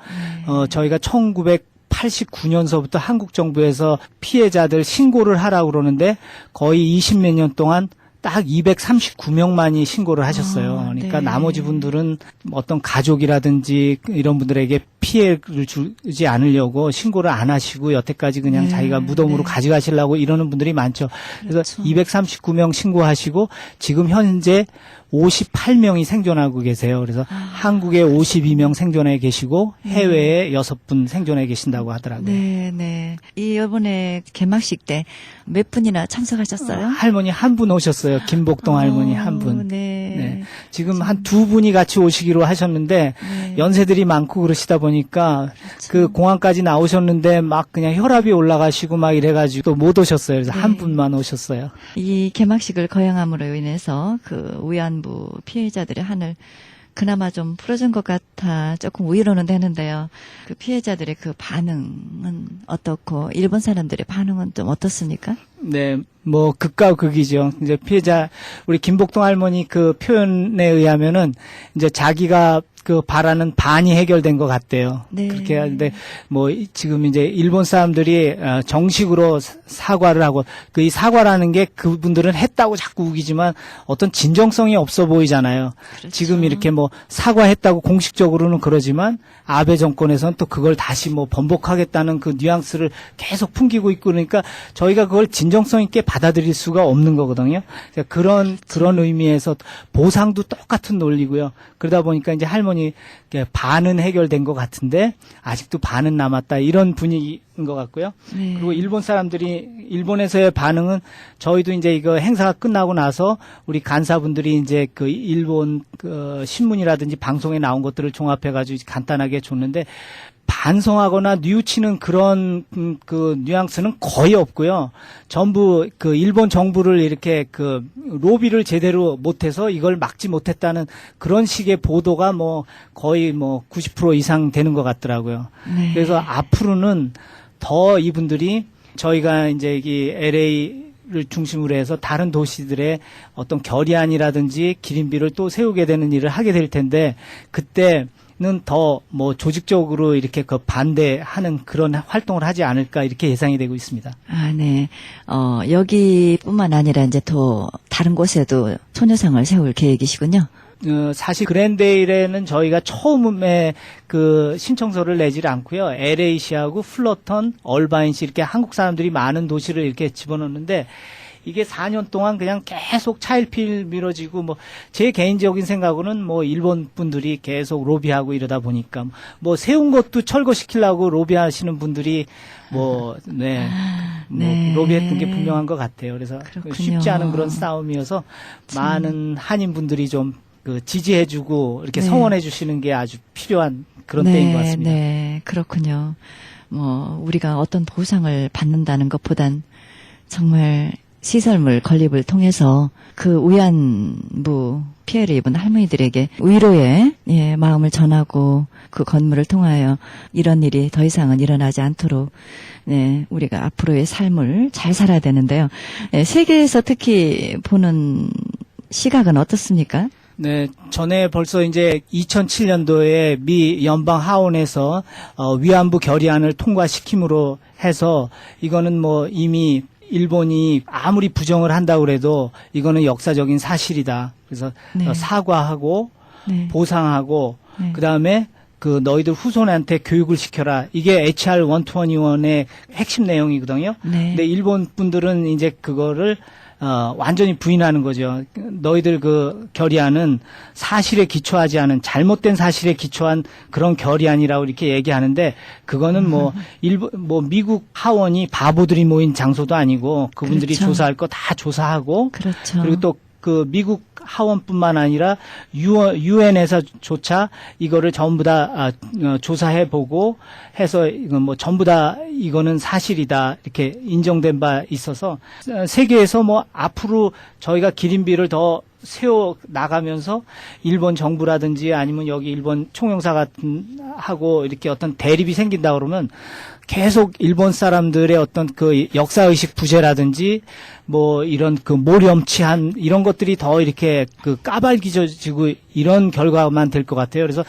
저희가 1989년서부터 한국 정부에서 피해자들 신고를 하라고 그러는데 거의 20몇 년 동안 딱 239명만이 신고를 하셨어요. 그러니까 네. 나머지 분들은 어떤 가족이라든지 이런 분들에게 피해를 주지 않으려고 신고를 안 하시고 여태까지 그냥 네. 자기가 무덤으로 네. 가져가시려고 이러는 분들이 많죠. 그래서 그렇죠. 239명 신고하시고 지금 현재 58명이 생존하고 계세요. 그래서 한국에 52명 생존해 계시고 해외에 6분 생존해 계신다고 하더라고요. 네, 네. 이번에 개막식 때 몇 분이나 참석하셨어요? 할머니 한 분 오셨어요. 김복동 할머니 한 분. 네. 네. 지금 한 2분이 같이 오시기로 하셨는데 네. 연세들이 많고 그러시다 보니까 그렇죠. 공항까지 나오셨는데 막 그냥 혈압이 올라가시고 막 이래가지고 또 못 오셨어요. 그래서 네. 한 분만 오셨어요. 이 개막식을 거행함으로 인해서 위안부 피해자들의 한을 그나마 좀 풀어준 것 같아 조금 위로는 되는데요. 피해자들의 반응은 어떻고 일본 사람들의 반응은 좀 어떻습니까? 네, 뭐 극과 극이죠. 이제 피해자 우리 김복동 할머니 표현에 의하면은 이제 자기가 바라는 반이 해결된 것 같대요. 네. 그렇게 하는데 뭐 지금 이제 일본 사람들이 정식으로 사과를 하고 이 사과라는 게 그분들은 했다고 자꾸 우기지만 어떤 진정성이 없어 보이잖아요. 그렇죠. 지금 이렇게 뭐 사과했다고 공식적으로는 그러지만 아베 정권에서는 또 그걸 다시 뭐 번복하겠다는 그 뉘앙스를 계속 풍기고 있고 그러니까 저희가 그걸 진정성 있게 받아들일 수가 없는 거거든요. 그런 의미에서 보상도 똑같은 논리고요. 그러다 보니까 이제 할머니 반은 해결된 것 같은데 아직도 반은 남았다 이런 분위기인 것 같고요. 네. 그리고 일본 사람들이 일본에서의 반응은 저희도 이제 이거 행사가 끝나고 나서 우리 간사분들이 이제 일본 신문이라든지 방송에 나온 것들을 종합해가지고 간단하게 줬는데 반성하거나 뉘우치는 그런 뉘앙스는 거의 없고요. 전부 일본 정부를 이렇게 로비를 제대로 못해서 이걸 막지 못했다는 그런 식의 보도가 뭐 거의 뭐 90% 이상 되는 것 같더라고요. 네. 그래서 앞으로는 더 이분들이 저희가 이제 LA를 중심으로 해서 다른 도시들의 어떤 결의안이라든지 기린비를 또 세우게 되는 일을 하게 될 텐데 그때 더 뭐 조직적으로 이렇게 그 반대하는 그런 활동을 하지 않을까 이렇게 예상이 되고 있습니다. 아, 네. 여기뿐만 아니라 이제 또 다른 곳에도 소녀상을 세울 계획이시군요. 사실 그랜데일에는 저희가 처음에 그 신청서를 내질 않고요. LA시하고 플러턴, 얼바인시 이렇게 한국 사람들이 많은 도시를 이렇게 집어넣는데 이게 4년 동안 그냥 계속 차일피일 미뤄지고 뭐 제 개인적인 생각으로는 뭐 일본 분들이 계속 로비하고 이러다 보니까 뭐 세운 것도 철거시키려고 로비하시는 분들이 뭐 네. 네. 뭐 로비했던 게 분명한 것 같아요. 그래서 그렇군요. 쉽지 않은 그런 싸움이어서 많은 한인 분들이 좀 그 지지해주고 이렇게 네. 성원해주시는 게 아주 필요한 그런 때인 것 같습니다. 네, 그렇군요. 뭐 우리가 어떤 보상을 받는다는 것보단 정말 시설물 건립을 통해서 그 위안부 피해를 입은 할머니들에게 위로의 마음을 전하고 그 건물을 통하여 이런 일이 더 이상은 일어나지 않도록 우리가 앞으로의 삶을 잘 살아야 되는데요. 세계에서 특히 보는 시각은 어떻습니까? 네, 전에 벌써 이제 2007년도에 미 연방 하원에서 위안부 결의안을 통과시킴으로 해서 이거는 뭐 이미 일본이 아무리 부정을 한다고 해도 이거는 역사적인 사실이다. 그래서 네. 사과하고 네. 보상하고 네. 그다음에 그 너희들 후손한테 교육을 시켜라. 이게 HR 121의 핵심 내용이거든요. 네. 근데 일본 분들은 이제 그거를 완전히 부인하는 거죠. 너희들 그 결의안은 사실에 기초하지 않은 잘못된 사실에 기초한 그런 결의안이라고 이렇게 얘기하는데 그거는 뭐 미국 하원이 바보들이 모인 장소도 아니고 그분들이 그렇죠. 조사할 거 다 조사하고 그렇죠. 그리고 또 그 미국 하원뿐만 아니라 유엔에서조차 이거를 전부 다 조사해 보고 해서 이건 뭐 전부 다 이거는 사실이다 이렇게 인정된 바 있어서 세계에서 뭐 앞으로 저희가 기린비를 더 세워 나가면서 일본 정부라든지 아니면 여기 일본 총영사 같은 하고 이렇게 어떤 대립이 생긴다 그러면 계속 일본 사람들의 어떤 그 역사의식 부재라든지 뭐 이런 그 모렴치한 이런 것들이 더 이렇게 그 까발기져지고 이런 결과만 될 것 같아요. 그래서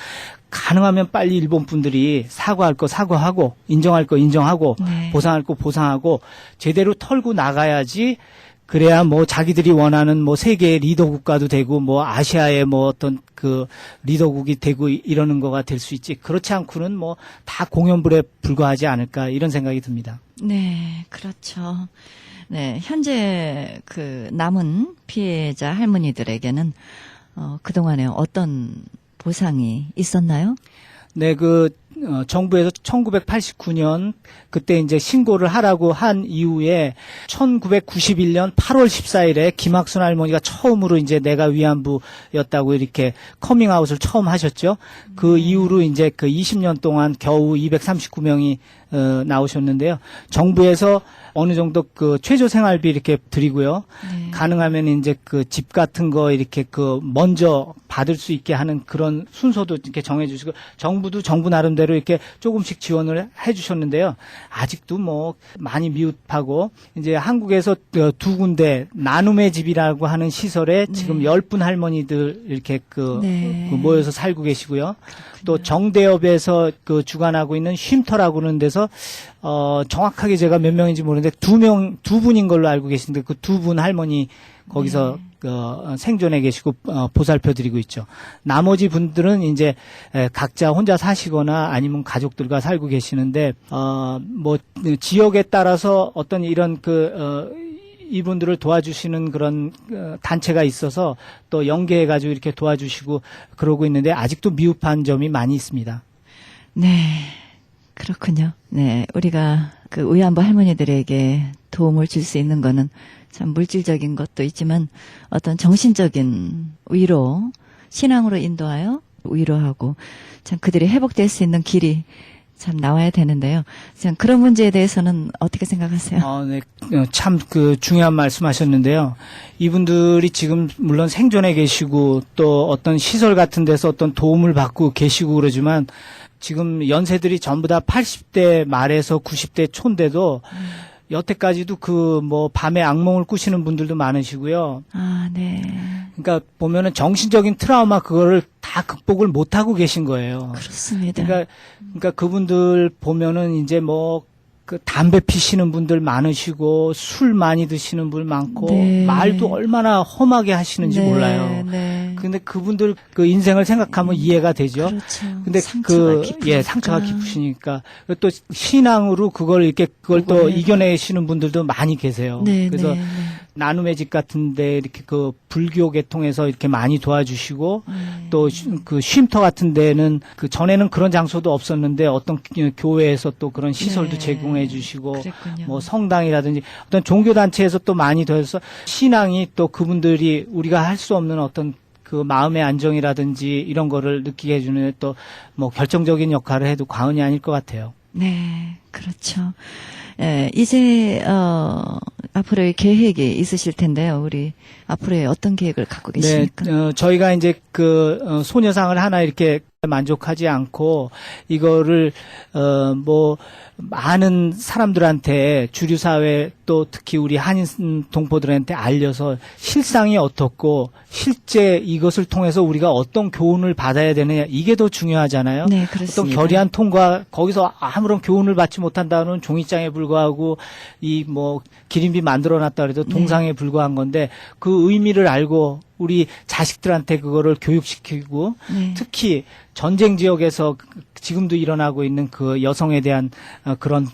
가능하면 빨리 일본 분들이 사과할 거 사과하고 인정할 거 인정하고 네. 보상할 거 보상하고 제대로 털고 나가야지 그래야 뭐 자기들이 원하는 뭐 세계의 리더 국가도 되고 뭐 아시아의 뭐 어떤 그 리더국이 되고 이러는 거가 될 수 있지. 그렇지 않고는 뭐 다 공연불에 불과하지 않을까 이런 생각이 듭니다. 네, 그렇죠. 네, 현재 그 남은 피해자 할머니들에게는 그동안에 어떤 보상이 있었나요? 네, 정부에서 1989년 그때 이제 신고를 하라고 한 이후에 1991년 8월 14일에 김학순 할머니가 처음으로 이제 내가 위안부였다고 이렇게 커밍아웃을 처음 하셨죠. 그 이후로 이제 그 20년 동안 겨우 239명이 나오셨는데요. 정부에서 어느 정도 그 최저 생활비 이렇게 드리고요. 네. 가능하면 이제 그 집 같은 거 이렇게 그 먼저 받을 수 있게 하는 그런 순서도 이렇게 정해주시고 정부도 정부 나름대로 이렇게 조금씩 지원을 해주셨는데요. 아직도 뭐 많이 미흡하고 이제 한국에서 두 군데 나눔의 집이라고 하는 시설에 지금 10분 할머니들 이렇게 네. 그 모여서 살고 계시고요. 또 정대협에서 그 주관하고 있는 쉼터라고 하는 데서 정확하게 제가 몇 명인지 모르는데 두 분인 걸로 알고 계신데 그 두 분 할머니 거기서 생존해 계시고 보살펴 드리고 있죠. 나머지 분들은 이제 각자 혼자 사시거나 아니면 가족들과 살고 계시는데 뭐 지역에 따라서 어떤 이런 이분들을 도와주시는 그런 단체가 있어서 또 연계해 가지고 이렇게 도와주시고 그러고 있는데 아직도 미흡한 점이 많이 있습니다. 네, 그렇군요. 네, 우리가 그 위안부 할머니들에게 도움을 줄 수 있는 거는 참 물질적인 것도 있지만 어떤 정신적인 위로, 신앙으로 인도하여 위로하고 참 그들이 회복될 수 있는 길이 참 나와야 되는데요. 참 그런 문제에 대해서는 어떻게 생각하세요? 네, 참 중요한 말씀하셨는데요. 이분들이 지금 물론 생존해 계시고 또 어떤 시설 같은 데서 어떤 도움을 받고 계시고 그러지만 지금 연세들이 전부 다 80대 말에서 90대 초인데도 여태까지도 그 뭐 밤에 악몽을 꾸시는 분들도 많으시고요. 아, 네. 그러니까 보면은 정신적인 트라우마 그거를 다 극복을 못 하고 계신 거예요. 그렇습니다. 그러니까 그분들 보면은 이제 뭐 그 담배 피시는 분들 많으시고 술 많이 드시는 분 많고 네. 말도 얼마나 험하게 하시는지 네, 몰라요. 네. 근데 그분들 그 인생을 생각하면 이해가 되죠. 그렇죠. 근데 상처가 깊으니까. 상처가 깊으시니까 또 신앙으로 그걸 그걸 또 해야 이겨내시는 분들도 많이 계세요. 네, 그래서 네, 네. 나눔의 집 같은데 이렇게 그 불교 계통에서 이렇게 많이 도와주시고 또 그 쉼터 같은 데는 그 전에는 그런 장소도 없었는데 어떤 교회에서 또 그런 시설도 네. 제공해 주시고 그랬군요. 뭐 성당이라든지 어떤 종교 단체에서 또 많이 도와서 신앙이 또 그분들이 우리가 할 수 없는 어떤 그 마음의 안정이라든지 이런 거를 느끼게 해주는 또 뭐 결정적인 역할을 해도 과언이 아닐 것 같아요. 네, 그렇죠. 예, 이제 앞으로의 계획이 있으실 텐데요. 우리 앞으로의 어떤 계획을 갖고 계십니까? 네, 저희가 이제 소녀상을 하나 이렇게 만족하지 않고 이거를 뭐 많은 사람들한테 주류 사회 또 특히 우리 한인 동포들한테 알려서 실상이 어떻고 실제 이것을 통해서 우리가 어떤 교훈을 받아야 되느냐 이게 더 중요하잖아요. 네, 어떤 그렇습니다. 결의안 통과 거기서 아무런 교훈을 받지 못한다는 종이장에 불과하고 이 뭐 기린비 만들어놨다 그래도 동상에 불과한 건데 그 의미를 알고 우리 자식들한테 그거를 교육시키고 네. 특히 전쟁 지역에서 지금도 일어나고 있는 그 여성에 대한 그런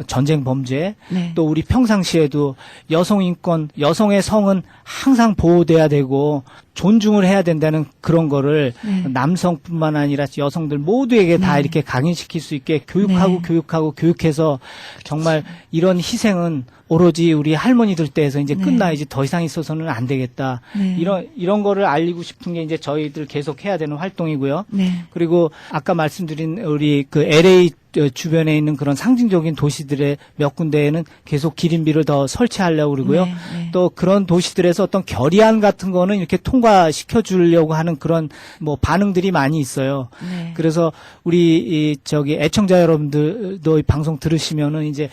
전쟁 범죄 네. 또 우리 평상시에도 여성 인권, 여성의 성은 항상 보호돼야 되고 존중을 해야 된다는 그런 거를 네. 남성뿐만 아니라 여성들 모두에게 다 네. 이렇게 강인시킬 수 있게 교육하고 네. 교육해서 정말 이런 희생은 오로지 우리 할머니들 때에서 이제 네. 끝나야지 더 이상 있어서는 안 되겠다. 네. 이런 거를 알리고 싶은 게 이제 저희들 계속 해야 되는 활동이고요. 네. 그리고 아까 말씀드린 우리 그 LA 주변에 있는 그런 상징적인 도시들의 몇 군데에는 계속 기린비를 더 설치하려고 그러고요. 네, 네. 또 그런 도시들에서 어떤 결의안 같은 거는 이렇게 통과시켜 주려고 하는 그런 뭐 반응들이 많이 있어요. 네. 그래서 우리 애청자 여러분들도 이 방송 들으시면은 이제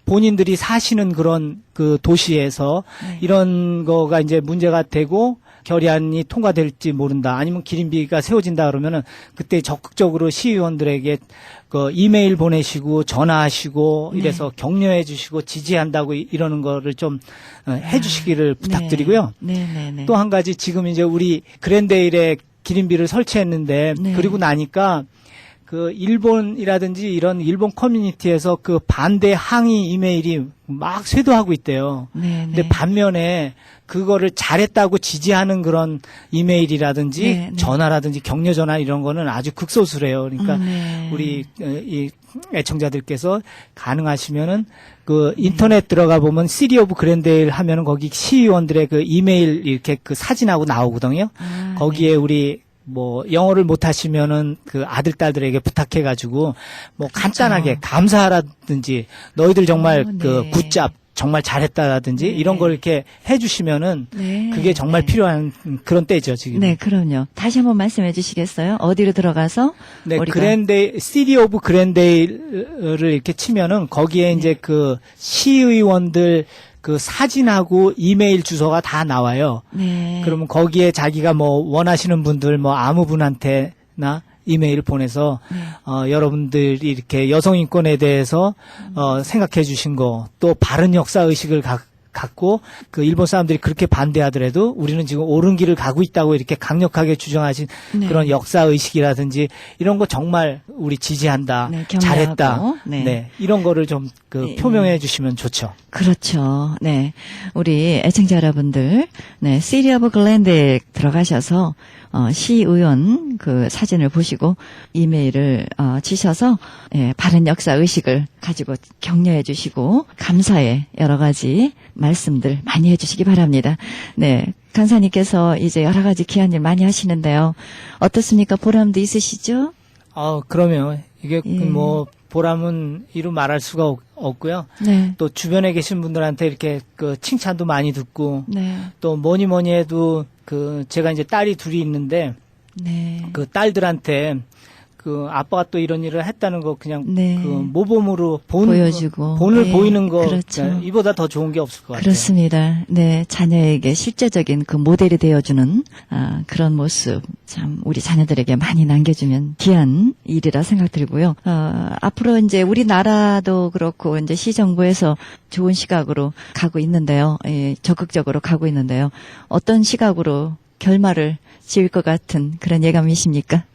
본인들이 사시는 그런 그 도시에서 네. 이런 거가 이제 문제가 되고 결의안이 통과될지 모른다. 아니면 기린비가 세워진다 그러면은 그때 적극적으로 시의원들에게 그 이메일 보내시고 전화하시고 네. 이래서 격려해 주시고 지지한다고 이러는 거를 좀 해 주시기를 부탁드리고요. 네, 네, 네. 또 한 가지 지금 이제 우리 그랜데일에 기린비를 설치했는데 네. 그리고 나니까 그 일본이라든지 이런 일본 커뮤니티에서 그 반대 항의 이메일이 막 쇄도하고 있대요. 네, 근데 네. 반면에 그거를 잘했다고 지지하는 그런 이메일이라든지 네, 네. 전화라든지 격려 전화 이런 거는 아주 극소수래요. 그러니까 네. 우리 이 애청자들께서 가능하시면은 그 인터넷 들어가 보면 시리 오브 그랜데일 하면은 거기 시의원들의 그 이메일 이렇게 그 사진하고 나오거든요. 아, 거기에 네. 우리 뭐 영어를 못 하시면은 그 아들 딸들에게 부탁해 가지고 뭐 간단하게 감사하라든지 너희들 정말 네. 그 굿잡 정말 잘했다라든지 네. 이런 걸 이렇게 해 주시면은 네. 그게 정말 네. 필요한 그런 때죠, 지금. 네, 그럼요. 다시 한번 말씀해 주시겠어요? 어디로 들어가서 네, 우리가 그랜데일, 시티 오브 그랜데일을 이렇게 치면은 거기에 네. 이제 그 시의원들 그 사진하고 이메일 주소가 다 나와요. 네. 그러면 거기에 자기가 뭐 원하시는 분들 뭐 아무 분한테나 이메일 보내서 네. 여러분들이 이렇게 여성 인권에 대해서 생각해 주신 거 또 바른 역사 의식을 갖고 그 일본 사람들이 그렇게 반대하더라도 우리는 지금 옳은 길을 가고 있다고 이렇게 강력하게 주장하신 네. 그런 역사 의식이라든지 이런 거 정말 우리 지지한다. 네, 격려하고. 잘했다. 네. 이런 거를 좀 네. 표명해 주시면 좋죠. 그렇죠. 네. 우리 애청자 여러분들, 네, 시리 오브 글랜드에 들어가셔서, 시의원 그 사진을 보시고 이메일을, 치셔서, 예, 바른 역사 의식을 가지고 격려해 주시고, 감사의 여러 가지 말씀들 많이 해 주시기 바랍니다. 네. 간사님께서 이제 여러 가지 귀한 일 많이 하시는데요. 어떻습니까? 보람도 있으시죠? 그러면 이게 예. 뭐 보람은 이루 말할 수가 없고요. 네. 또 주변에 계신 분들한테 이렇게 그 칭찬도 많이 듣고 네. 또 뭐니 해도 그 제가 이제 딸이 둘이 있는데 네. 그 딸들한테 그 아빠가 또 이런 일을 했다는 거 그냥 네. 그 모범으로 보여주고. 본을 네, 보이는 거 그렇죠. 이보다 더 좋은 게 없을 것 같아요. 그렇습니다. 네, 자녀에게 실제적인 그 모델이 되어주는 그런 모습 참 우리 자녀들에게 많이 남겨주면 귀한 일이라 생각 들고요. 앞으로 이제 우리나라도 그렇고 이제 시정부에서 좋은 시각으로 가고 있는데요. 예, 적극적으로 가고 있는데요. 어떤 시각으로 결말을 지을 것 같은 그런 예감이십니까?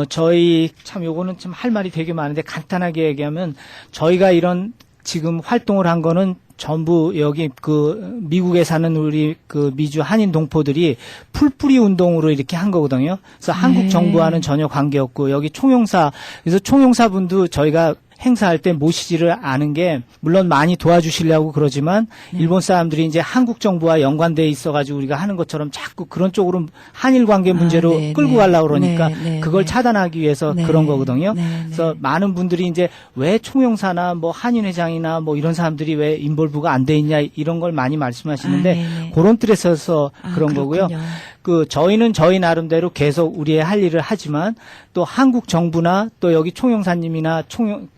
저희 참 요거는 좀 할 말이 되게 많은데 간단하게 얘기하면 저희가 이런 지금 활동을 한 거는 전부 여기 그 미국에 사는 우리 그 미주 한인 동포들이 풀뿌리 운동으로 이렇게 한 거거든요. 그래서 한국 정부와는 전혀 관계없고 여기 총영사 그래서 총영사분도 저희가 행사할 때 모시지를 않은 게 물론 많이 도와주시려고 그러지만 일본 사람들이 이제 한국 정부와 연관돼 있어가지고 우리가 하는 것처럼 자꾸 그런 쪽으로 한일 관계 문제로 네, 끌고 네. 가려고 그러니까 네, 그걸 네. 차단하기 위해서 네. 그런 거거든요. 네, 그래서 많은 분들이 이제 왜 총영사나 뭐 한인회장이나 뭐 이런 사람들이 왜 인볼브가 안 돼 있냐 이런 걸 많이 말씀하시는데 네네. 그런 뜻에서 그런 그렇군요. 거고요. 그 저희는 저희 나름대로 계속 우리의 할 일을 하지만 또 한국 정부나 또 여기 총영사님이나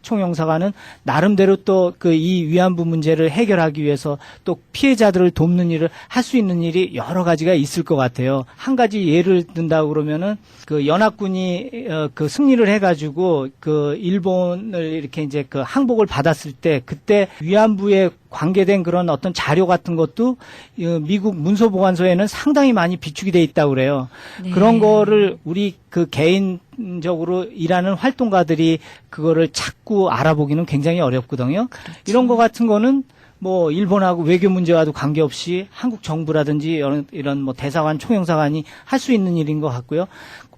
총영사관은 나름대로 또 그 이 위안부 문제를 해결하기 위해서 또 피해자들을 돕는 일을 할 수 있는 일이 여러 가지가 있을 것 같아요. 한 가지 예를 든다고 그러면은 그 연합군이 그 승리를 해가지고 그 일본을 이렇게 이제 그 항복을 받았을 때 그때 위안부에 관계된 그런 어떤 자료 같은 것도 미국 문서보관소에는 상당히 많이 비축이 돼 있다고 그래요. 네. 그런 거를 우리 그 개인적으로 일하는 활동가들이 그거를 찾고 알아보기는 굉장히 어렵거든요. 그렇죠. 이런 거 같은 거는 뭐 일본하고 외교 문제와도 관계없이 한국 정부라든지 이런 뭐 대사관, 총영사관이 할 수 있는 일인 것 같고요.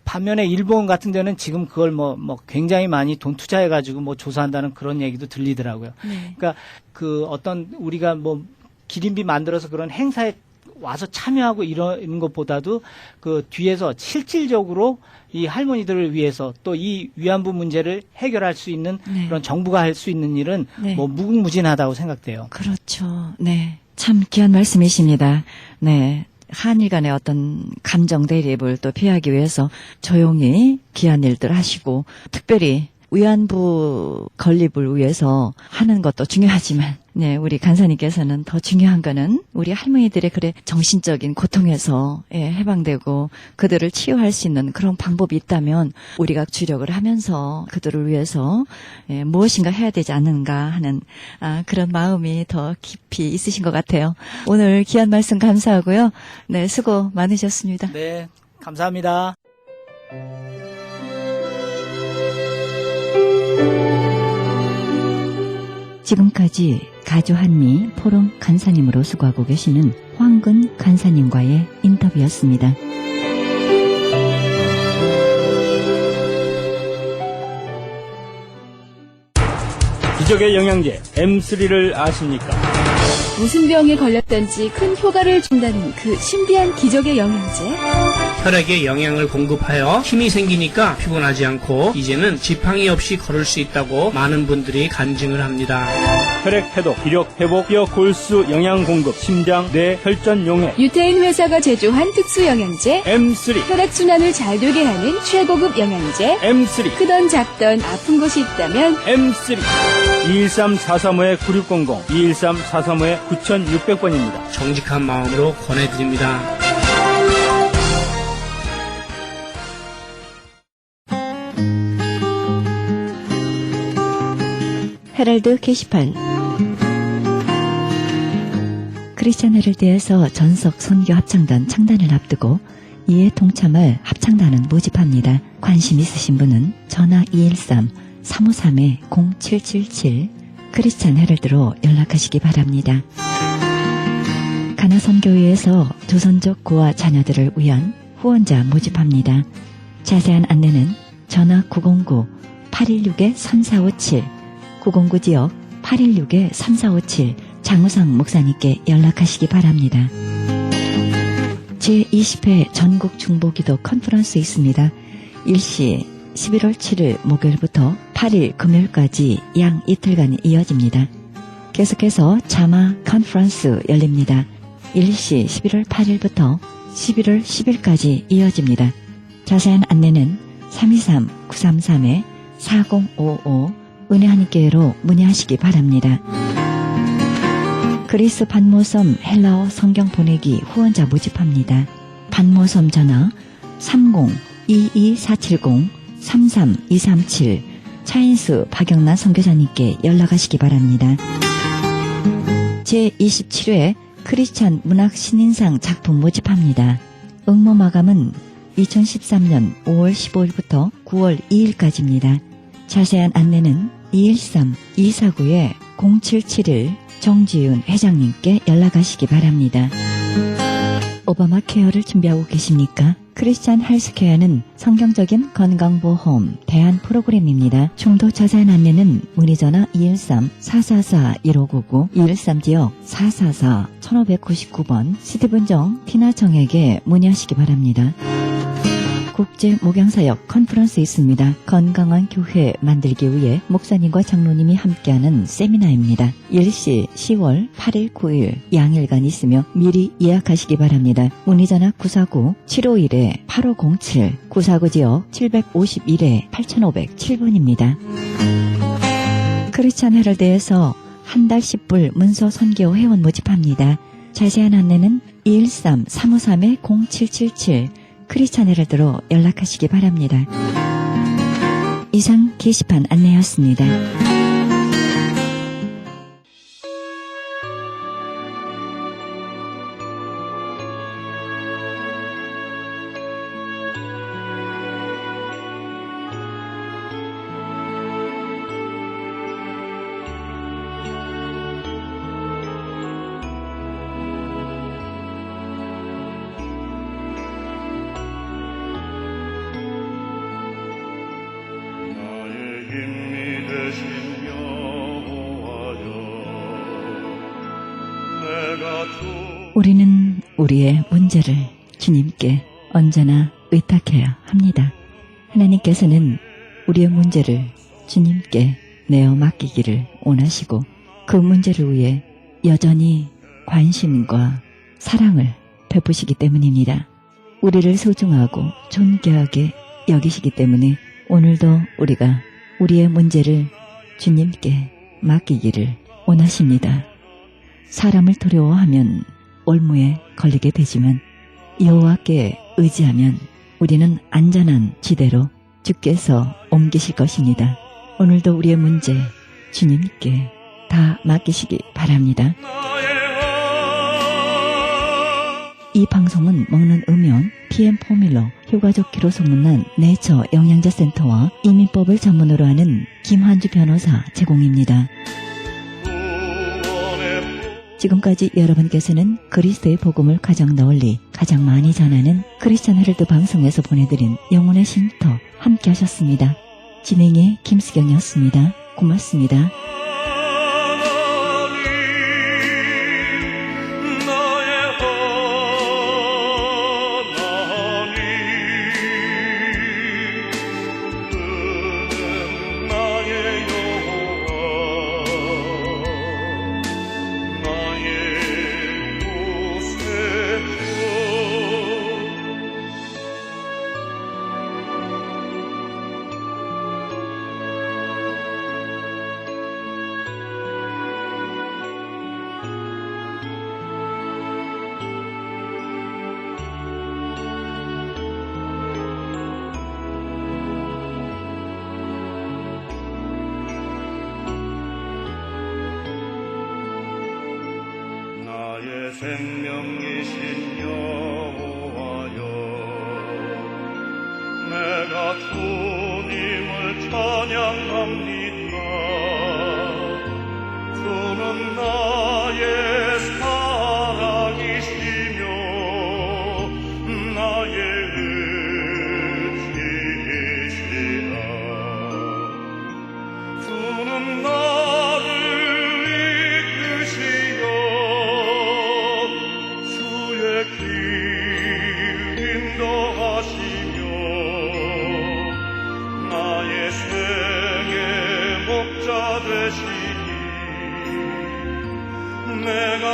반면에 일본 같은 데는 지금 그걸 뭐 굉장히 많이 돈 투자해가지고 뭐 조사한다는 그런 얘기도 들리더라고요. 네. 그러니까 그 어떤 우리가 뭐 기린비 만들어서 그런 행사에 와서 참여하고 이런 것보다도 그 뒤에서 실질적으로 이 할머니들을 위해서 또 이 위안부 문제를 해결할 수 있는 네. 그런 정부가 할 수 있는 일은 네. 뭐 무궁무진하다고 생각돼요. 그렇죠. 네. 참 귀한 말씀이십니다. 네. 한일 간의 어떤 감정 대립을 또 피하기 위해서 조용히 귀한 일들 하시고 특별히 위안부 건립을 위해서 하는 것도 중요하지만 네, 우리 간사님께서는 더 중요한 거는 우리 할머니들의 그래 정신적인 고통에서 해방되고 그들을 치유할 수 있는 그런 방법이 있다면 우리가 주력을 하면서 그들을 위해서 무엇인가 해야 되지 않는가 하는 그런 마음이 더 깊이 있으신 것 같아요. 오늘 귀한 말씀 감사하고요. 네, 수고 많으셨습니다. 네, 감사합니다. 지금까지 가주한미 포럼 간사님으로 수고하고 계시는 황근 간사님과의 인터뷰였습니다. 기적의 영양제 M3를 아십니까? 무슨 병에 걸렸던지 큰 효과를 준다는 그 신비한 기적의 영양제. 혈액에 영양을 공급하여 힘이 생기니까 피곤하지 않고 이제는 지팡이 없이 걸을 수 있다고 많은 분들이 간증을 합니다. 혈액 해독, 기력 회복, 뼈 골수 영양 공급, 심장, 뇌, 혈전 용해 유태인 회사가 제조한 특수 영양제. M3, 혈액순환을 잘 되게 하는 최고급 영양제. M3, 크던 작던 아픈 곳이 있다면 M3 213-435-9600, 213-435-9600번입니다. 정직한 마음으로 권해드립니다. 헤럴드 게시판 크리스찬 헤럴드에서 전석 선교 합창단 창단을 앞두고 이에 동참할 합창단은 모집합니다. 관심 있으신 분은 전화 213-353-0777 크리스찬 헤럴드로 연락하시기 바랍니다. 가나선교회에서 조선족 고아 자녀들을 위한 후원자 모집합니다. 자세한 안내는 전화 909-816-3457 909 지역 816-3457 장우상 목사님께 연락하시기 바랍니다. 제20회 전국 중보기도 컨퍼런스 있습니다. 일시 11월 7일 목요일부터 8일 금요일까지 양 이틀간 이어집니다. 계속해서 자마 컨퍼런스 열립니다. 일시 11월 8일부터 11월 10일까지 이어집니다. 자세한 안내는 323-933-4055 은혜 한인교회로 문의하시기 바랍니다. 그리스 반모섬 헬라어 성경 보내기 후원자 모집합니다. 반모섬 전화 30-22470-33237 차인수 박영란 선교사님께 연락하시기 바랍니다. 제27회 크리스찬 문학 신인상 작품 모집합니다. 응모 마감은 2013년 5월 15일부터 9월 2일까지입니다. 자세한 안내는 213-249-0771 정지윤 회장님께 연락하시기 바랍니다. 오바마 케어를 준비하고 계십니까? 크리스찬 헬스케어는 성경적인 건강보험 대안 프로그램입니다. 좀 더 자세한 안내는 문의전화 213-444-1599 213지역 444-1599번 스티븐정 티나정에게 문의하시기 바랍니다. 국제 목양사역 컨퍼런스 있습니다. 건강한 교회 만들기 위해 목사님과 장로님이 함께하는 세미나입니다. 일시 10월 8일 9일 양일간 있으며 미리 예약하시기 바랍니다. 문의전화 949-751-8507 949지역 751-8507번입니다. 크리스찬 헤럴드에서 한 달 10불 문서 선교 회원 모집합니다. 자세한 안내는 213-353-0777 크리스찬 헤럴드로 연락하시기 바랍니다. 이상 게시판 안내였습니다. 힘이 되신 여호와여 내가 우리는 우리의 문제를 주님께 언제나 의탁해야 합니다. 하나님께서는 우리의 문제를 주님께 내어 맡기기를 원하시고 그 문제를 위해 여전히 관심과 사랑을 베푸시기 때문입니다. 우리를 소중하고 존귀하게 여기시기 때문에 오늘도 우리가 우리의 문제를 주님께 맡기기를 원하십니다. 사람을 두려워하면 올무에 걸리게 되지만 여호와께 의지하면 우리는 안전한 지대로 주께서 옮기실 것입니다. 오늘도 우리의 문제 주님께 다 맡기시기 바랍니다. 이 방송은 먹는 음용, PM 포뮬러, 효과좋기로 소문난 네이처 영양제 센터와 이민법을 전문으로 하는 김한주 변호사 제공입니다. 지금까지 여러분께서는 그리스도의 복음을 가장 널리 가장 많이 전하는 크리스찬 헤럴드 방송에서 보내드린 영혼의 쉼터 함께 하셨습니다. 진행의 김수경이었습니다. 고맙습니다. 생명이신 여호와여 내가 주님을 찬양합니다. 주는 나의 사랑이시며 나의 의지이시라. 주는 나를 이끄시어 주의 길 인도하시며 나의 생의 목자 되시니 내가